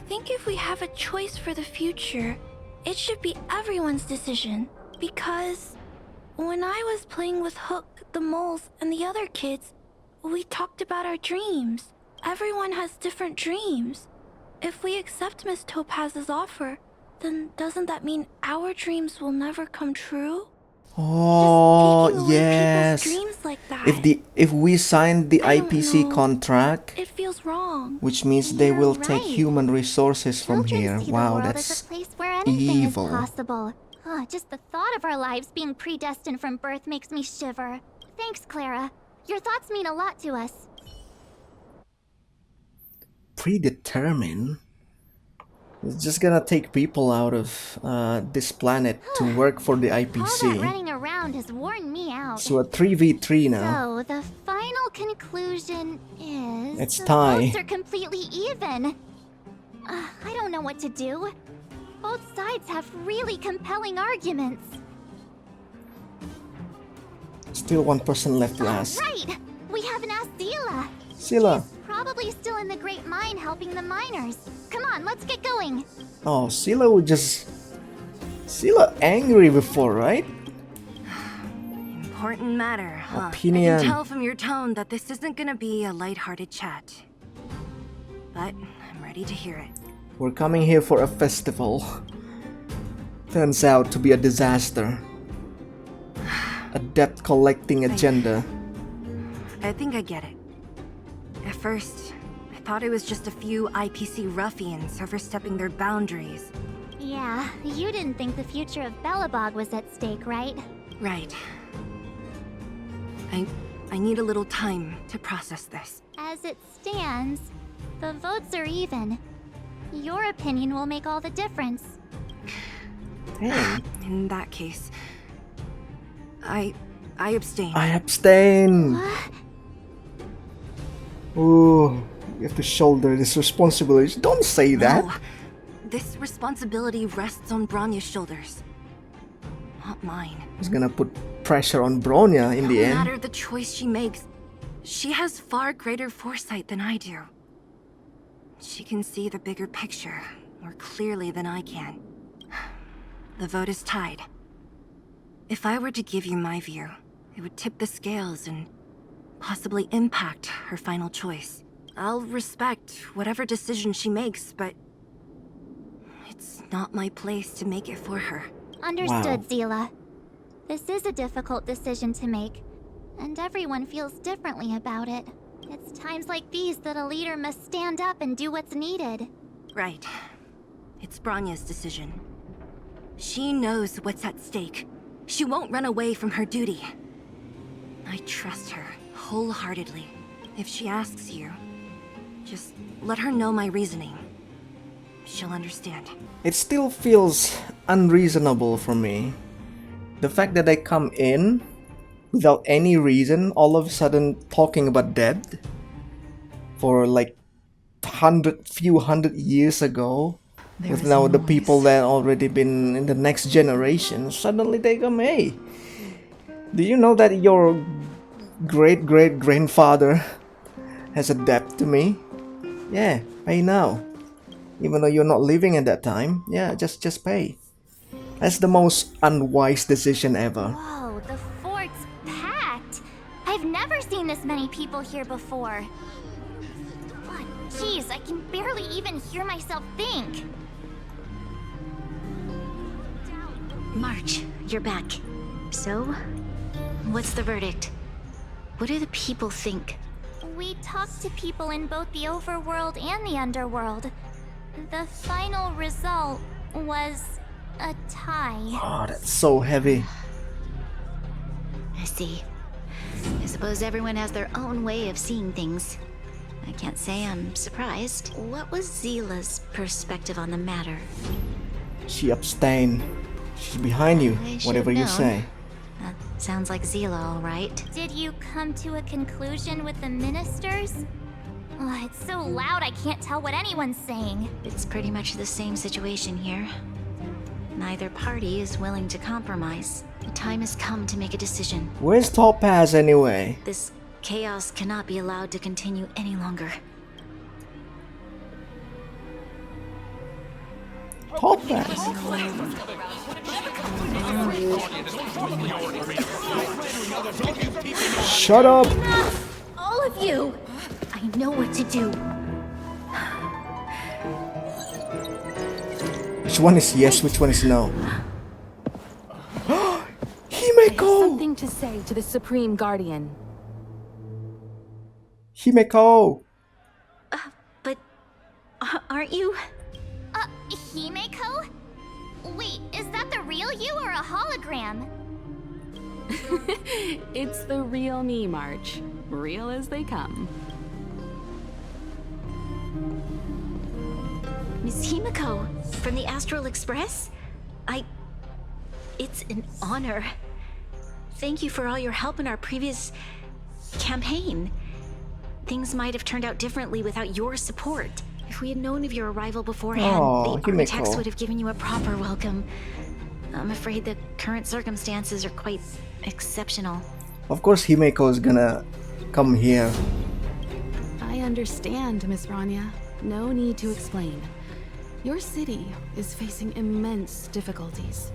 think if we have a choice for the future, it should be everyone's decision. Because when I was playing with Hook, the moles, and the other kids, we talked about our dreams. Everyone has different dreams. If we accept Miss Topaz's offer, Then doesn't that mean our dreams will never come true? Oh, Taking away yes. people's dreams like that. If we sign the I don't IPC know. contract, It feels wrong. which means they will take right. human resources from here. See the Wow, world that's as a place where anything evil. is possible. Just the thought of our lives being predestined from birth makes me shiver. Thanks, Clara. Your thoughts mean a lot to us. Predetermined. It's just gonna take people out of this planet to work for the All that IPC. running around has worn me out. So a 3v3 now. So the final conclusion is It's the tie. votes are completely even. I don't know what to do. Both sides have really compelling arguments. Still one person left to ask. Right! We haven't asked Zila. Sila. Probably still in the Great Mine helping the miners. Come on, let's get going. Oh, Sila would just... Sila angry before, right? Important matter, huh? Opinion. I can tell from your tone that this isn't gonna be a lighthearted chat. But I'm ready to hear it. We're coming here for a festival. Turns out to be a disaster. A debt collecting agenda. I think I get it. At first, I thought it was just a few IPC ruffians overstepping their boundaries. Yeah, you didn't think the future of Belobog was at stake, right? Right. I need a little time to process this. As it stands, the votes are even. Your opinion will make all the difference. In that case, I abstain. I abstain. What? Ooh, you have to shoulder this responsibility. Don't say that. No. This responsibility rests on Bronya's shoulders, not mine. It's gonna put pressure on Bronya in the No end. matter the choice she makes, she has far greater foresight than I do. She can see the bigger picture more clearly than I can. The vote is tied. If I were to give you my view, it would tip the scales and possibly impact her final choice. I'll respect whatever decision she makes, but it's not my place to make it for her. Understood, Zila. This is a difficult decision to make, and everyone feels differently about it. It's times like these that a leader must stand up and do what's needed. Right. It's Bronya's decision. She knows what's at stake. She won't run away from her duty. I trust her wholeheartedly. If she asks you, just let her know my reasoning. She'll understand. It still feels unreasonable for me. The fact that they come in without any reason, all of a sudden talking about dead for like few hundred years ago, with now the people that already been in the next generation, suddenly they come, hey, do you know that your great-great-grandfather has a debt to me? Yeah, pay now. Even though you're not living at that time, yeah, just pay. That's the most unwise decision ever. Whoa, the fort's packed. I've never seen this many people here before. Oh, jeez, I can barely even hear myself think. March, you're back. So, what's the verdict? What do the people think? We talked to people in both the overworld and the underworld. The final result was a tie. Oh, that's so heavy. I see. I suppose everyone has their own way of seeing things. I can't say I'm surprised. What was Zila's perspective on the matter? She abstained. She's behind you, I should whatever have you known. say. That sounds like Zila, all right. Did you come to a conclusion with the ministers? Oh, it's so loud I can't tell what anyone's saying. It's pretty much the same situation here. Neither party is willing to compromise. The time has come to make a decision. Where's Topaz anyway? This chaos cannot be allowed to continue any longer. Topaz? Shut up! All of you! I know what to do. Which one is yes, which one is no? I Himeko! have something to say to the Supreme Guardian. Himeko! But aren't you? Himeko? Wait, is that the real you or a hologram? It's the real me, March. Real as they come. Miss Himeko, from the Astral Express? It's an honor. Thank you for all your help in our previous campaign. Things might have turned out differently without your support. If we had known of your arrival beforehand, the architects would have given you a proper welcome. I'm afraid the current circumstances are quite exceptional. Of course Himeko is gonna come here. I understand, Miss Rania. No need to explain. Your city is facing immense difficulties.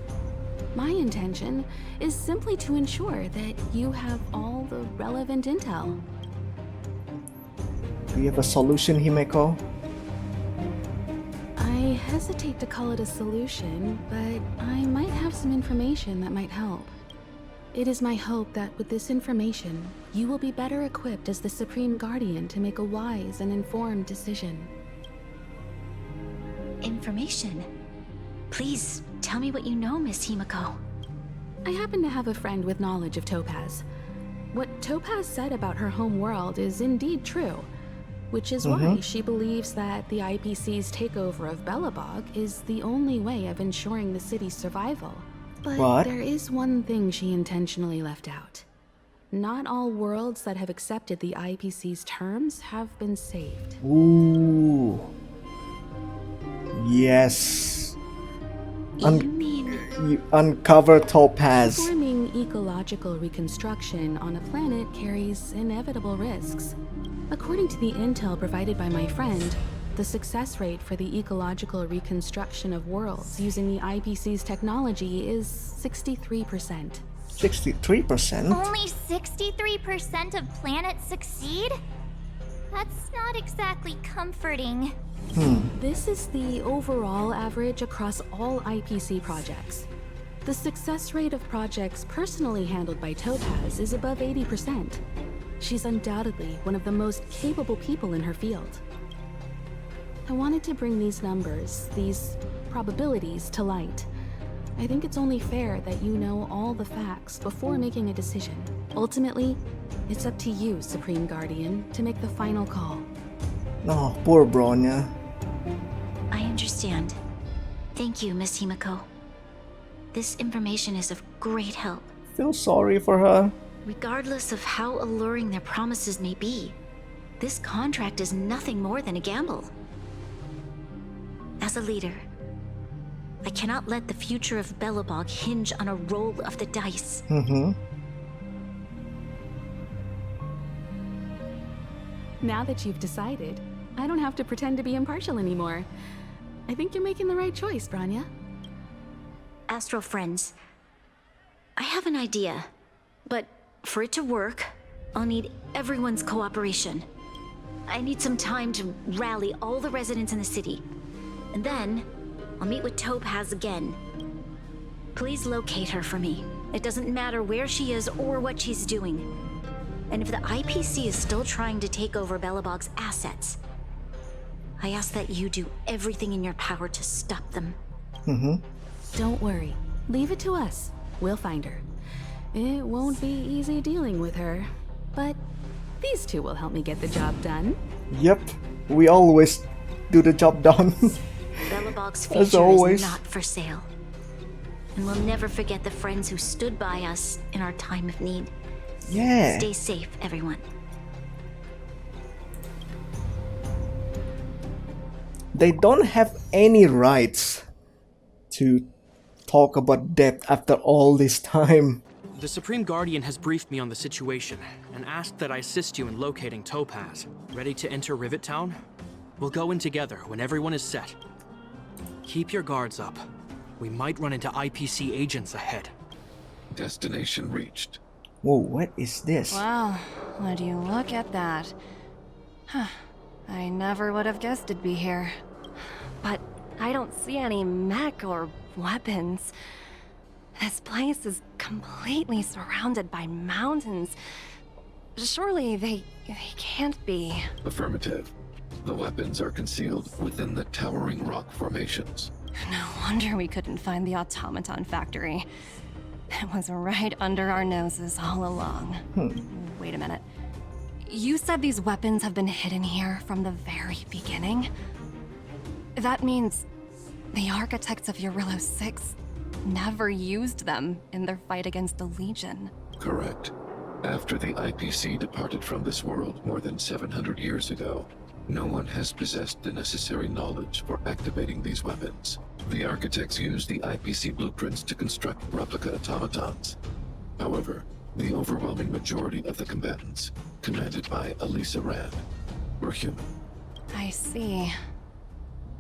My intention is simply to ensure that you have all the relevant intel. Do you have a solution, Himeko? I hesitate to call it a solution, but I might have some information that might help. It is my hope that with this information, you will be better equipped as the Supreme Guardian to make a wise and informed decision. Information? Please, tell me what you know, Miss Himeko. I happen to have a friend with knowledge of Topaz. What Topaz said about her home world is indeed true, which is why she believes that the IPC's takeover of Belobog is the only way of ensuring the city's survival. But there is one thing she intentionally left out. Not all worlds that have accepted the IPC's terms have been saved. Ooh. Yes. You uncover Topaz. Performing ecological reconstruction on a planet carries inevitable risks. According to the intel provided by my friend, the success rate for the ecological reconstruction of worlds using the IPC's technology is 63%. 63%? Only 63% of planets succeed? That's not exactly comforting. This is the overall average across all IPC projects. The success rate of projects personally handled by Topaz is above 80%. She's undoubtedly one of the most capable people in her field. I wanted to bring these numbers, these probabilities, to light. I think it's only fair that you know all the facts before making a decision. Ultimately, it's up to you, Supreme Guardian, to make the final call. Oh, poor Bronya. I understand. Thank you, Miss Himeko. This information is of great help. Feel sorry for her. Regardless of how alluring their promises may be, this contract is nothing more than a gamble. As a leader, I cannot let the future of Belobog hinge on a roll of the dice. Now that you've decided, I don't have to pretend to be impartial anymore. I think you're making the right choice, Branya. Astral friends, I have an idea, but for it to work, I'll need everyone's cooperation. I need some time to rally all the residents in the city, and then I'll meet with Topaz again. Please locate her for me. It doesn't matter where she is or what she's doing. And if the IPC is still trying to take over Belobog's assets, I ask that you do everything in your power to stop them. Don't worry. Leave it to us. We'll find her. It won't be easy dealing with her, but these two will help me get the job done. Yep, we always do the job done. Belobog's As future always. is not for sale. And we'll never forget the friends who stood by us in our time of need. Yeah. Stay safe, everyone. They don't have any rights to talk about death after all this time. The Supreme Guardian has briefed me on the situation and asked that I assist you in locating Topaz. Ready to enter Rivet Town? We'll go in together when everyone is set. Keep your guards up. We might run into IPC agents ahead. Destination reached. Whoa, what is this? Wow, would you look at that? Huh. I never would have guessed it'd be here. But I don't see any mech or weapons. This place is completely surrounded by mountains. Surely they can't be. Affirmative. The weapons are concealed within the towering rock formations. No wonder we couldn't find the automaton factory. It was right under our noses all along. Wait a minute. You said these weapons have been hidden here from the very beginning? That means the architects of Eurillo 6 never used them in their fight against the Legion. Correct. After the IPC departed from this world more than 700 years ago, no one has possessed the necessary knowledge for activating these weapons. The architects used the IPC blueprints to construct replica automatons. However, the overwhelming majority of the combatants, commanded by Elisa Rand, were human. I see.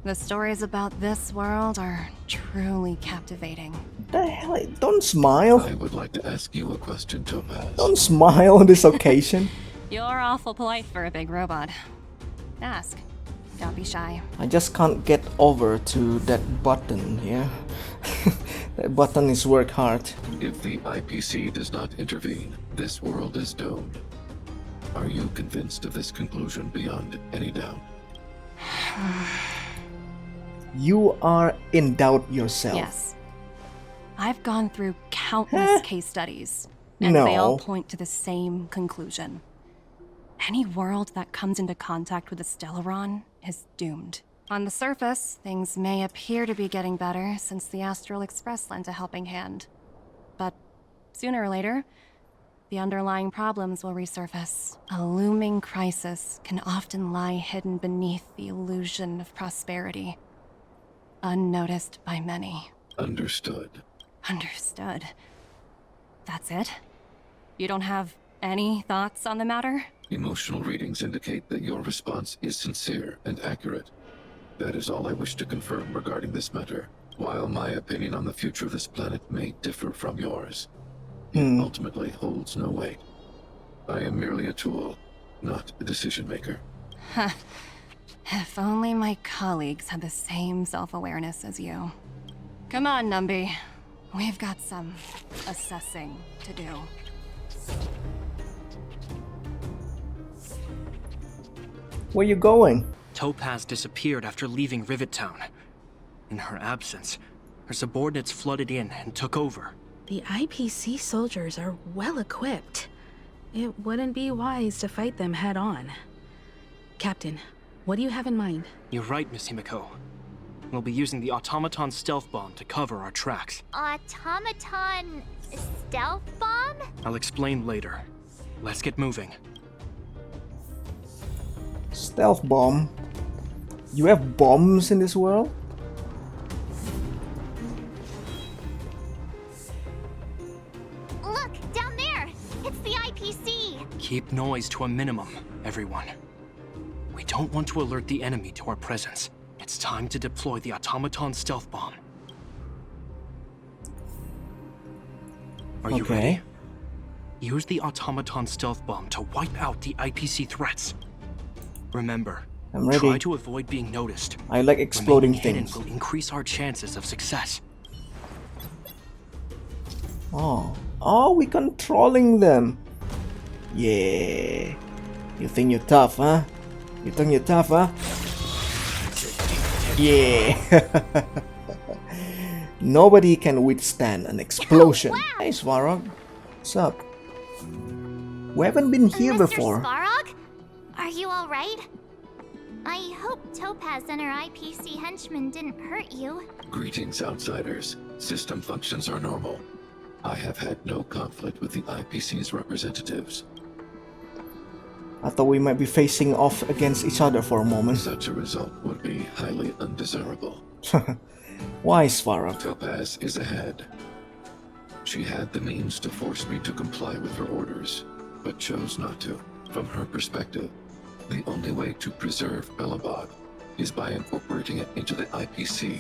The stories about this world are truly captivating. The hell? Don't smile. I would like to ask you a question, Topaz. Don't smile on this occasion. You're awful polite for a big robot. Ask. Don't be shy. I just can't get over to that button here. That button is work hard. If the IPC does not intervene, this world is doomed. Are you convinced of this conclusion beyond any doubt? You are in doubt yourself. Yes. I've gone through countless case studies, and they all point to the same conclusion. Any world that comes into contact with a Stellaron is doomed. On the surface, things may appear to be getting better since the Astral Express lent a helping hand. But sooner or later, the underlying problems will resurface. A looming crisis can often lie hidden beneath the illusion of prosperity, unnoticed by many. Understood. Understood. That's it? You don't have any thoughts on the matter? Emotional readings indicate that your response is sincere and accurate. That is all I wish to confirm regarding this matter. While my opinion on the future of this planet may differ from yours, it ultimately holds no weight. I am merely a tool, not a decision maker. If only my colleagues had the same self-awareness as you. Come on, Numby. We've got some assessing to do. Where you going? Topaz disappeared after leaving Rivet Town. In her absence, her subordinates flooded in and took over. The IPC soldiers are well equipped. It wouldn't be wise to fight them head on. Captain, what do you have in mind? You're right, Miss Himiko. We'll be using the automaton stealth bomb to cover our tracks. Automaton stealth bomb? I'll explain later. Let's get moving. Stealth bomb? You have bombs in this world? Look, down there! It's the IPC! Keep noise to a minimum, everyone. We don't want to alert the enemy to our presence. It's time to deploy the automaton stealth bomb. Are you ready? Use the automaton stealth bomb to wipe out the IPC threats. Remember, I'm ready. try to avoid being noticed. I like exploding Remaining things. hidden will increase our chances of success. Oh, we controlling them. Yeah. You think you're tough, huh? You think you're tough, huh? Yeah. Nobody can withstand an explosion. Hey, Svarog. What's up? We haven't been here before. Svarog? Are you alright? I hope Topaz and her IPC henchmen didn't hurt you. Greetings, outsiders. System functions are normal. I have had no conflict with the IPC's representatives. I thought we might be facing off against each other for a moment. Such a result would be highly undesirable. Why, Svarog? Topaz is ahead. She had the means to force me to comply with her orders, but chose not to. From her perspective, the only way to preserve Belobog is by incorporating it into the IPC.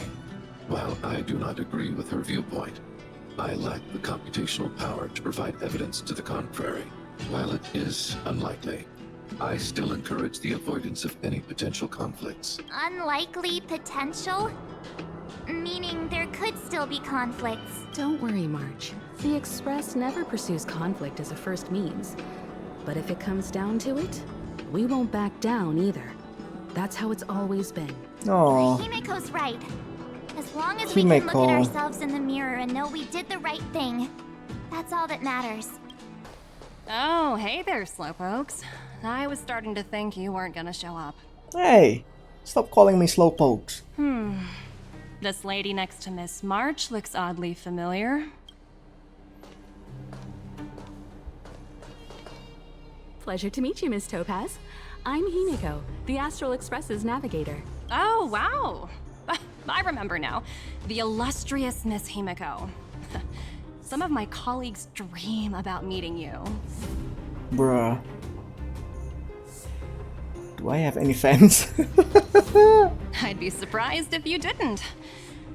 While I do not agree with her viewpoint, I lack the computational power to provide evidence to the contrary. While it is unlikely, I still encourage the avoidance of any potential conflicts. Unlikely potential? Meaning there could still be conflicts. Don't worry, March. The Express never pursues conflict as a first means. But if it comes down to it, we won't back down either. That's how it's always been. Oh. Himiko's right. As long as we can look Himeko. at ourselves in the mirror and know we did the right thing, that's all that matters. Oh, hey there, Slowpokes. I was starting to think you weren't gonna show up. Hey, stop calling me slowpokes. This lady next to Miss March looks oddly familiar. Pleasure to meet you, Miss Topaz. I'm Himiko, the Astral Express's navigator. Oh, wow. I remember now. The illustrious Miss Himiko. Some of my colleagues dream about meeting you. Bruh. Do I have any fans? I'd be surprised if you didn't.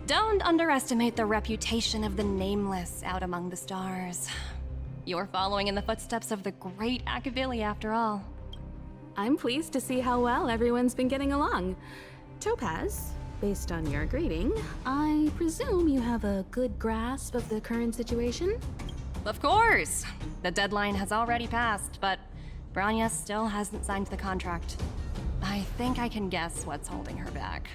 Don't underestimate the reputation of the Nameless out among the stars. You're following in the footsteps of the great Akavili, after all. I'm pleased to see how well everyone's been getting along. Topaz, based on your greeting, I presume you have a good grasp of the current situation? Of course! The deadline has already passed, but Branya still hasn't signed the contract. I think I can guess what's holding her back.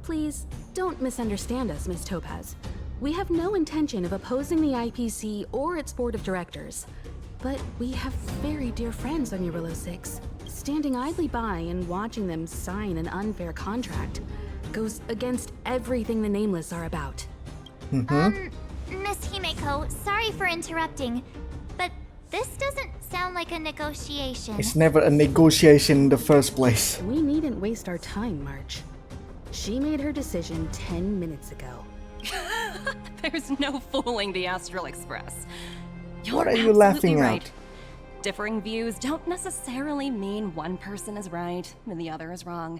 Please, don't misunderstand us, Miss Topaz. We have no intention of opposing the IPC or its board of directors. But we have very dear friends on Urillo 6. Standing idly by and watching them sign an unfair contract goes against everything the Nameless are about. Miss Himeko, sorry for interrupting, but this doesn't sound like a negotiation. It's never a negotiation in the first place. We needn't waste our time, March. She made her decision 10 minutes ago. There's no fooling the Astral Express. What are you absolutely laughing right. at? Differing views don't necessarily mean one person is right and the other is wrong.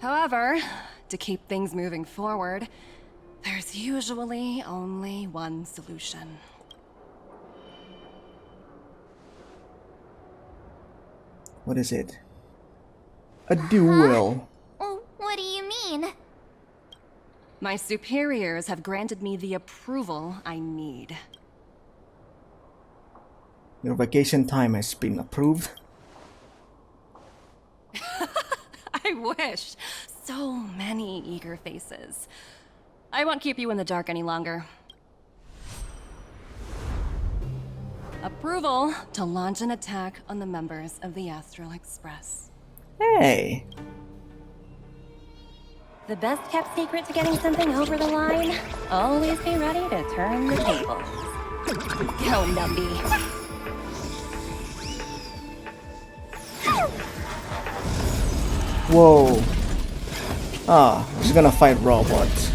However, to keep things moving forward, there's usually only one solution. What is it? A duel. What do you mean? My superiors have granted me the approval I need. Your vacation time has been approved. I wish. So many eager faces. I won't keep you in the dark any longer. Approval to launch an attack on the members of the Astral Express. Hey. The best kept secret to getting something over the line? Always be ready to turn the tables. Go, Numby. Whoa. Ah, she's gonna fight robots.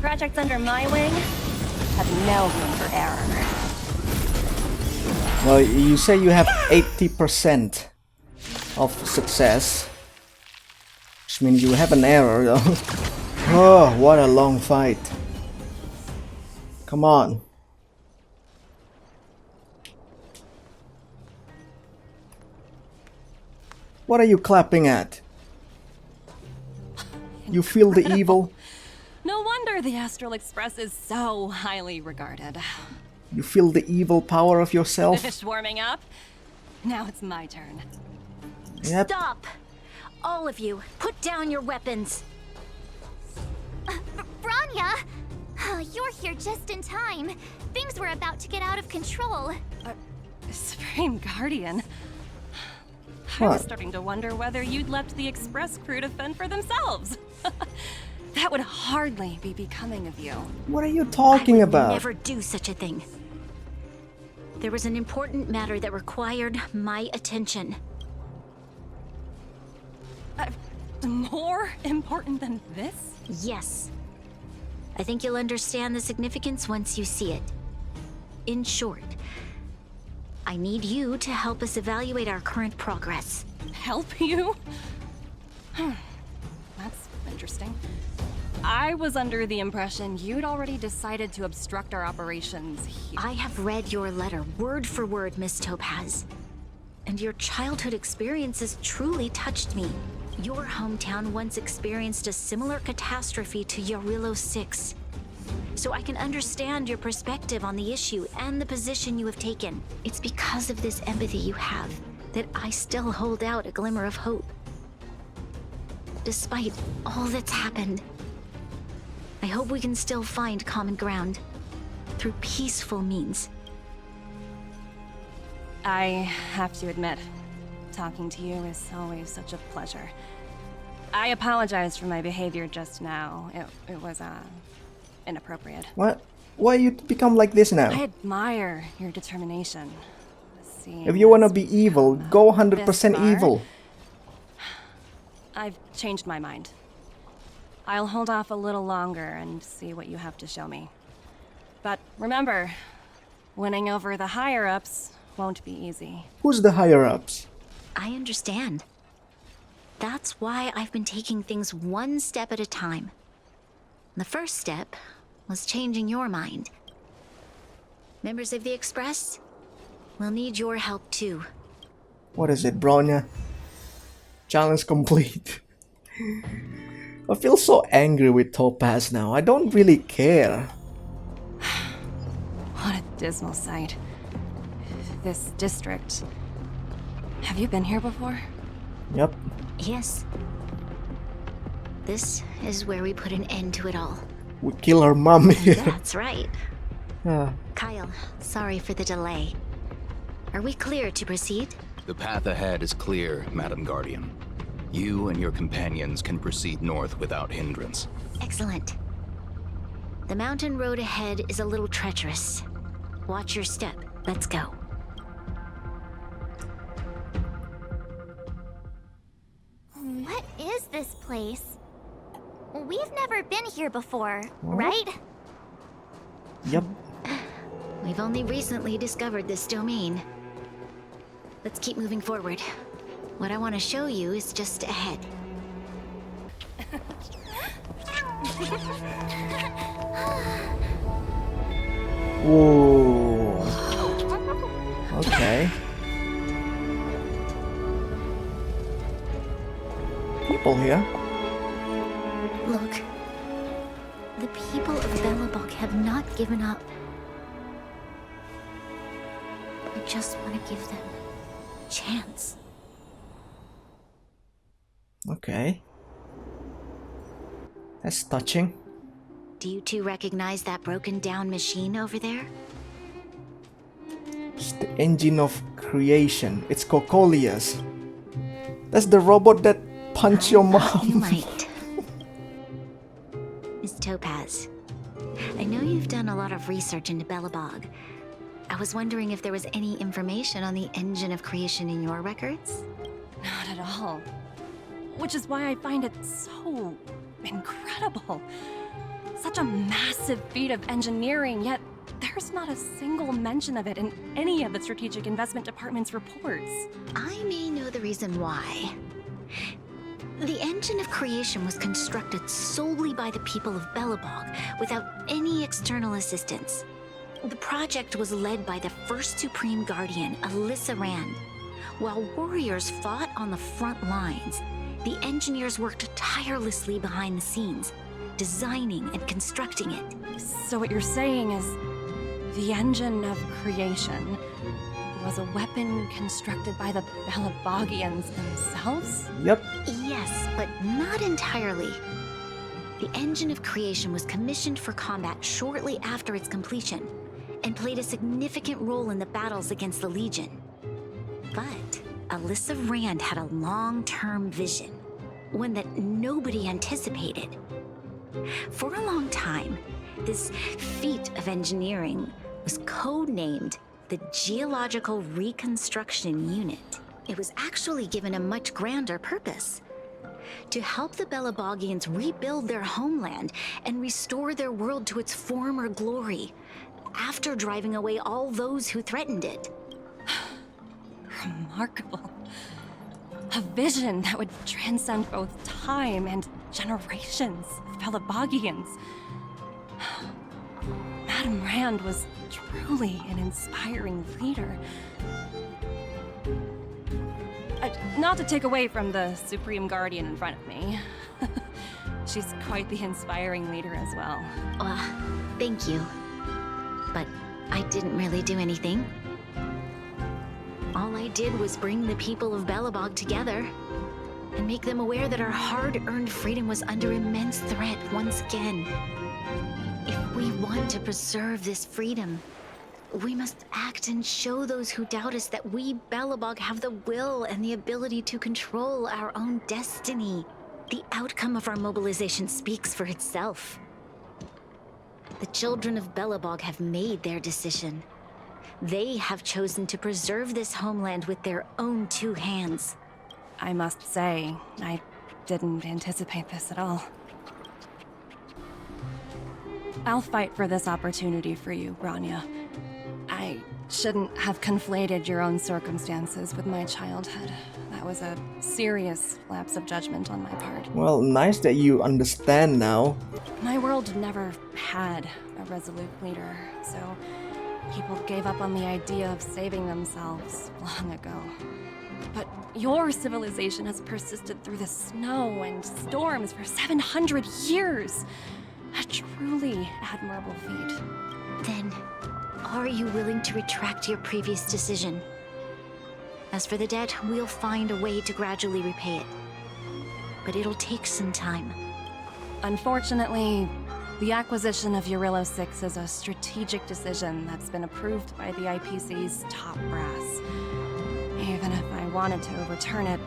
Projects under my wing have no room for error. Well, you say you have 80% of success. Which means you have an error though. Oh, what a long fight. Come on. What are you clapping at? You feel the evil? No wonder the Astral Express is so highly regarded. You feel the evil power of yourself? Finished warming up? Now it's my turn. Yep. Stop! All of you, put down your weapons. Branya! You're here just in time. Things were about to get out of control. Supreme Guardian? I was What? starting to wonder whether you'd left the Express crew to fend for themselves. That would hardly be becoming of you. What are you talking about? Never do such a thing. There was an important matter that required my attention. More important than this? Yes. I think you'll understand the significance once you see it. In short, I need you to help us evaluate our current progress. Help you? That's interesting. I was under the impression you'd already decided to obstruct our operations here. I have read your letter word for word, Miss Topaz. and your childhood experiences truly touched me. Your hometown once experienced a similar catastrophe to Yarillo 6. So I can understand your perspective on the issue and the position you have taken. It's because of this empathy you have that I still hold out a glimmer of hope. Despite all that's happened, I hope we can still find common ground through peaceful means. I have to admit, talking to you is always such a pleasure. I apologize for my behavior just now. It was, inappropriate. What? Why you become like this now? I admire your determination. If you wanna be evil, go 100% evil. I've changed my mind. I'll hold off a little longer and see what you have to show me. But remember, winning over the higher-ups won't be easy. Who's the higher-ups? I understand. That's why I've been taking things one step at a time. The first step was changing your mind. Members of the Express, we'll need your help too. What is it, Bronya? Challenge complete. I feel so angry with Topaz now. I don't really care. What a dismal sight. This district. Have you been here before? Yep. Yes. This is where we put an end to it all. We kill her mom here. That's right. Yeah. Kyle, sorry for the delay. Are we clear to proceed? The path ahead is clear, Madam Guardian. You and your companions can proceed north without hindrance. Excellent. The mountain road ahead is a little treacherous. Watch your step. Let's go. What is this place? We've never been here before, right? Yep. We've only recently discovered this domain. Let's keep moving forward. What I want to show you is just ahead. Whoa. Okay. People here. Look. The people of Belobog have not given up. I just want to give them a chance. Okay. That's touching. Do you two recognize that broken down machine over there? It's the engine of creation. It's Cocolia's. That's the robot that punched your mom. You might. Miss Topaz, I know you've done a lot of research into Belobog. I was wondering if there was any information on the engine of creation in your records? Not at all. Which is why I find it so incredible. Such a massive feat of engineering, yet there's not a single mention of it in any of the Strategic Investment Department's reports. I may know the reason why. The engine of creation was constructed solely by the people of Belobog, without any external assistance. The project was led by the first Supreme Guardian, Alyssa Rand. While warriors fought on the front lines, the engineers worked tirelessly behind the scenes, designing and constructing it. So what you're saying is, the engine of creation was a weapon constructed by the Belabogians themselves? Yep. Yes, but not entirely. The engine of creation was commissioned for combat shortly after its completion, and played a significant role in the battles against the Legion. But Alyssa Rand had a long-term vision, one that nobody anticipated. For a long time, this feat of engineering was codenamed the Geological Reconstruction Unit. It was actually given a much grander purpose: to help the Belabogians rebuild their homeland and restore their world to its former glory, after driving away all those who threatened it. Remarkable. A vision that would transcend both time and generations of Belabogians. Madame Rand was truly an inspiring leader. Not to take away from the Supreme Guardian in front of me. She's quite the inspiring leader as well. Thank you. But I didn't really do anything. All I did was bring the people of Belobog together and make them aware that our hard-earned freedom was under immense threat once again. If we want to preserve this freedom, we must act and show those who doubt us that we, Belobog, have the will and the ability to control our own destiny. The outcome of our mobilization speaks for itself. The children of Belobog have made their decision. They have chosen to preserve this homeland with their own two hands. I must say, I didn't anticipate this at all. I'll fight for this opportunity for you, Branya. I shouldn't have conflated your own circumstances with my childhood. That was a serious lapse of judgment on my part. Well, nice that you understand now. My world never had a resolute leader, so people gave up on the idea of saving themselves long ago. But your civilization has persisted through the snow and storms for 700 years. A truly admirable feat. Then, are you willing to retract your previous decision? As for the debt, we'll find a way to gradually repay it. But it'll take some time. Unfortunately, the acquisition of Eurillo 6 is a strategic decision that's been approved by the IPC's top brass. Even if I wanted to overturn it,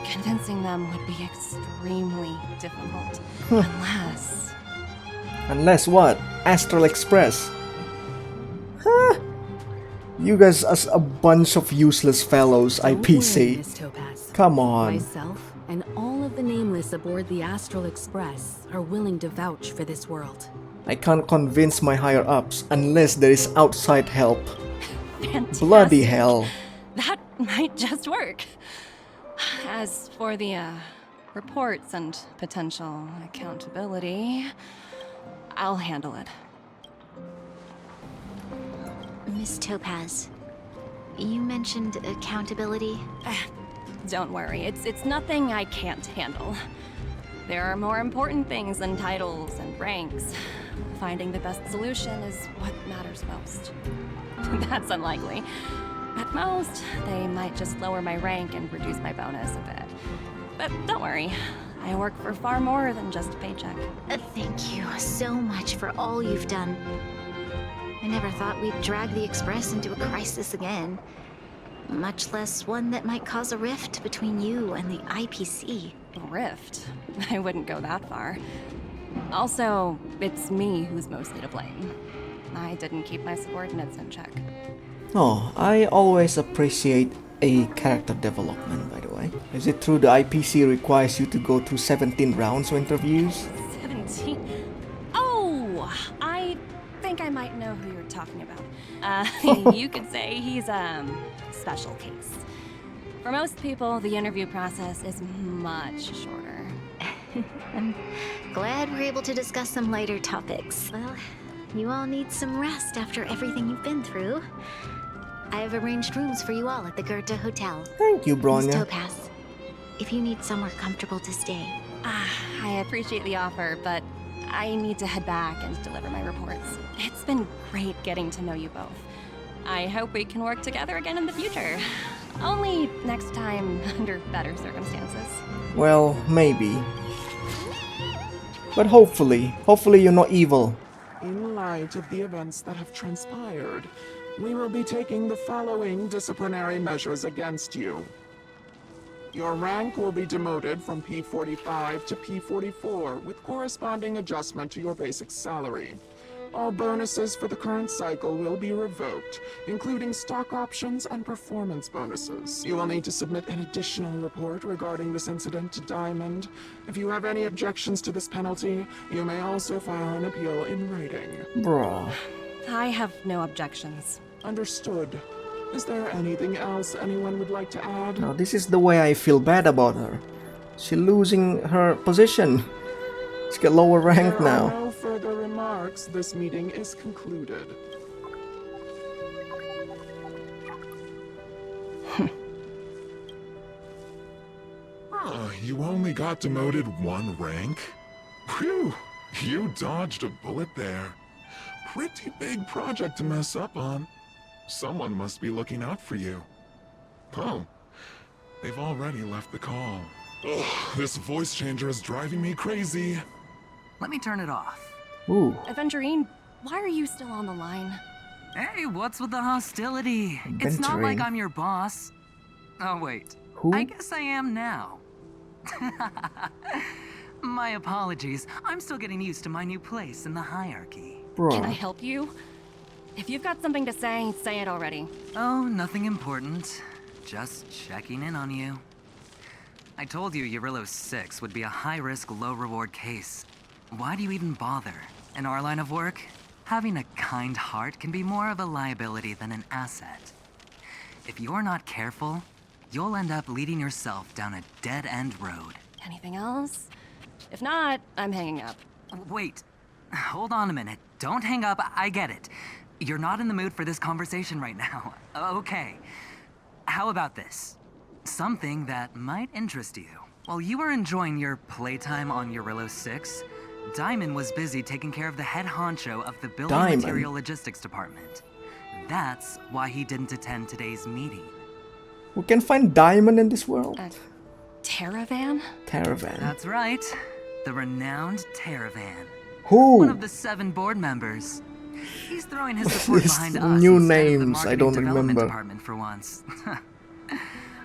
convincing them would be extremely difficult. Unless what? Astral Express? Huh? You guys as a bunch of useless fellows, Don't worry, IPC. Miss Topaz. Come on. Myself and all of the Nameless aboard the Astral Express are willing to vouch for this world. I can't convince my higher-ups unless there is outside help. Fantastic. Bloody hell. That might just work. As for the reports and potential accountability, I'll handle it. Miss Topaz, you mentioned accountability. Don't worry, it's nothing I can't handle. There are more important things than titles and ranks. Finding the best solution is what matters most. That's unlikely. At most, they might just lower my rank and reduce my bonus a bit. But don't worry, I work for far more than just a paycheck. Thank you so much for all you've done. I never thought we'd drag the Express into a crisis again. Much less one that might cause a rift between you and the IPC. A rift? I wouldn't go that far. Also, it's me who's mostly to blame. I didn't keep my subordinates in check. Oh, I always appreciate a character development, by the way. Is it true the IPC requires you to go through 17 rounds of interviews? 17? Oh, I think I might know who you're talking about. You could say he's a special case. For most people, the interview process is much shorter. I'm glad we're able to discuss some lighter topics. Well, you all need some rest after everything you've been through. I have arranged rooms for you all at the Goethe Hotel. Thank you, Miss Bronya. Topaz, if you need somewhere comfortable to stay. I appreciate the offer, but I need to head back and deliver my reports. It's been great getting to know you both. I hope we can work together again in the future. Only next time under better circumstances. Well, maybe. But hopefully you're not evil. In light of the events that have transpired, we will be taking the following disciplinary measures against you. Your rank will be demoted from P45 to P44 with corresponding adjustment to your basic salary. All bonuses for the current cycle will be revoked, including stock options and performance bonuses. You will need to submit an additional report regarding this incident to Diamond. If you have any objections to this penalty, you may also file an appeal in writing. Bruh. I have no objections. Understood. Is there anything else anyone would like to add? Now this is the way I feel bad about her. She's losing her position. She's got lower rank There now. are no further remarks. This meeting is concluded. You only got demoted 1 rank? Phew, you dodged a bullet there. Pretty big project to mess up on. Someone must be looking out for you. Oh, they've already left the call. Ugh, this voice changer is driving me crazy. Let me turn it off. Ooh. Aventurine, why are you still on the line? Hey, what's with the hostility? It's not like I'm your boss. Oh, wait. Who? I guess I am now. My apologies. I'm still getting used to my new place in the hierarchy. Bruh. Can I help you? If you've got something to say it already. Oh, nothing important. Just checking in on you. I told you Eurillo 6 would be a high-risk, low-reward case. Why do you even bother? In our line of work, having a kind heart can be more of a liability than an asset. If you're not careful, you'll end up leading yourself down a dead-end road. Anything else? If not, I'm hanging up. Wait. Hold on a minute. Don't hang up. I get it. You're not in the mood for this conversation right now. Okay. How about this? Something that might interest you. While you were enjoying your playtime on Eurillo 6, Diamond was busy taking care of the head honcho of the building material logistics department. That's why he didn't attend today's meeting. We can find Diamond in this world. Teravan? Teravan. That's right. The renowned Teravan. Who? One of the 7 board members. He's throwing his support These behind us new instead of the names, I marketing don't development remember. department for once.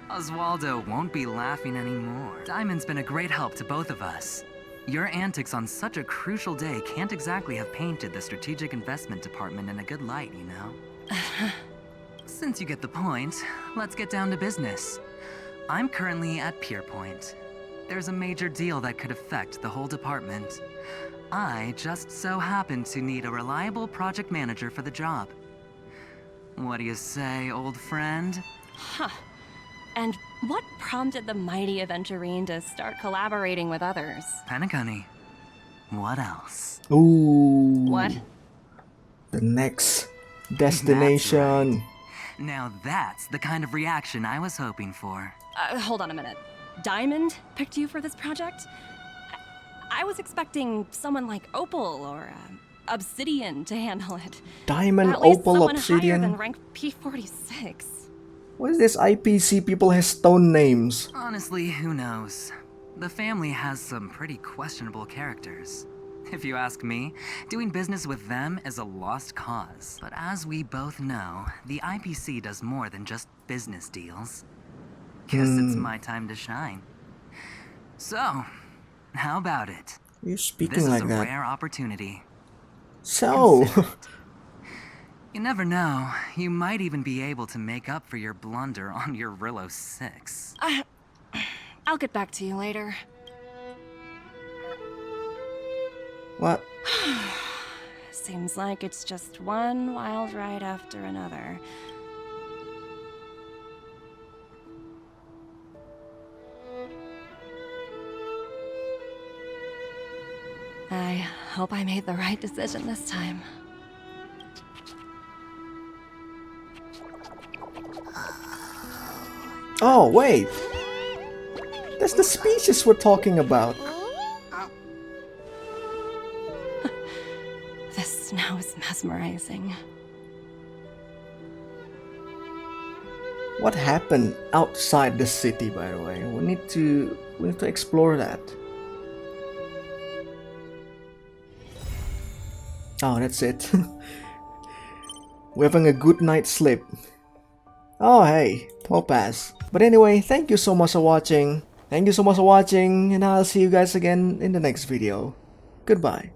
Oswaldo won't be laughing anymore. Diamond's been a great help to both of us. Your antics on such a crucial day can't exactly have painted the strategic investment department in a good light, you know? Since you get the point, let's get down to business. I'm currently at Pierpoint. There's a major deal that could affect the whole department. I just so happen to need a reliable project manager for the job. What do you say, old friend? Huh. And what prompted the mighty Aventurine to start collaborating with others? Penacony. What else? Ooh. What? The next destination. Now that's the kind of reaction I was hoping for. Hold on a minute. Diamond picked you for this project? I was expecting someone like Opal or Obsidian to handle it. Diamond, At least Opal, someone Obsidian. higher than rank P46. What is this IPC people has stone names? Honestly, who knows? The family has some pretty questionable characters. If you ask me, doing business with them is a lost cause. But as we both know, the IPC does more than just business deals. Guess it's my time to shine. So, how about it? You're speaking this like is a that. rare opportunity. So, You never know. You might even be able to make up for your blunder on your Eurillo 6. I'll get back to you later. what? Seems like it's just one wild ride after another. I hope I made the right decision this time. Oh, wait. That's the species we're talking about. This snow is mesmerizing. What happened outside the city, by the way? We need to explore that. Oh, that's it. We're having a good night's sleep. Oh, hey, Topaz. But anyway, thank you so much for watching. Thank you so much for watching, and I'll see you guys again in the next video. Goodbye.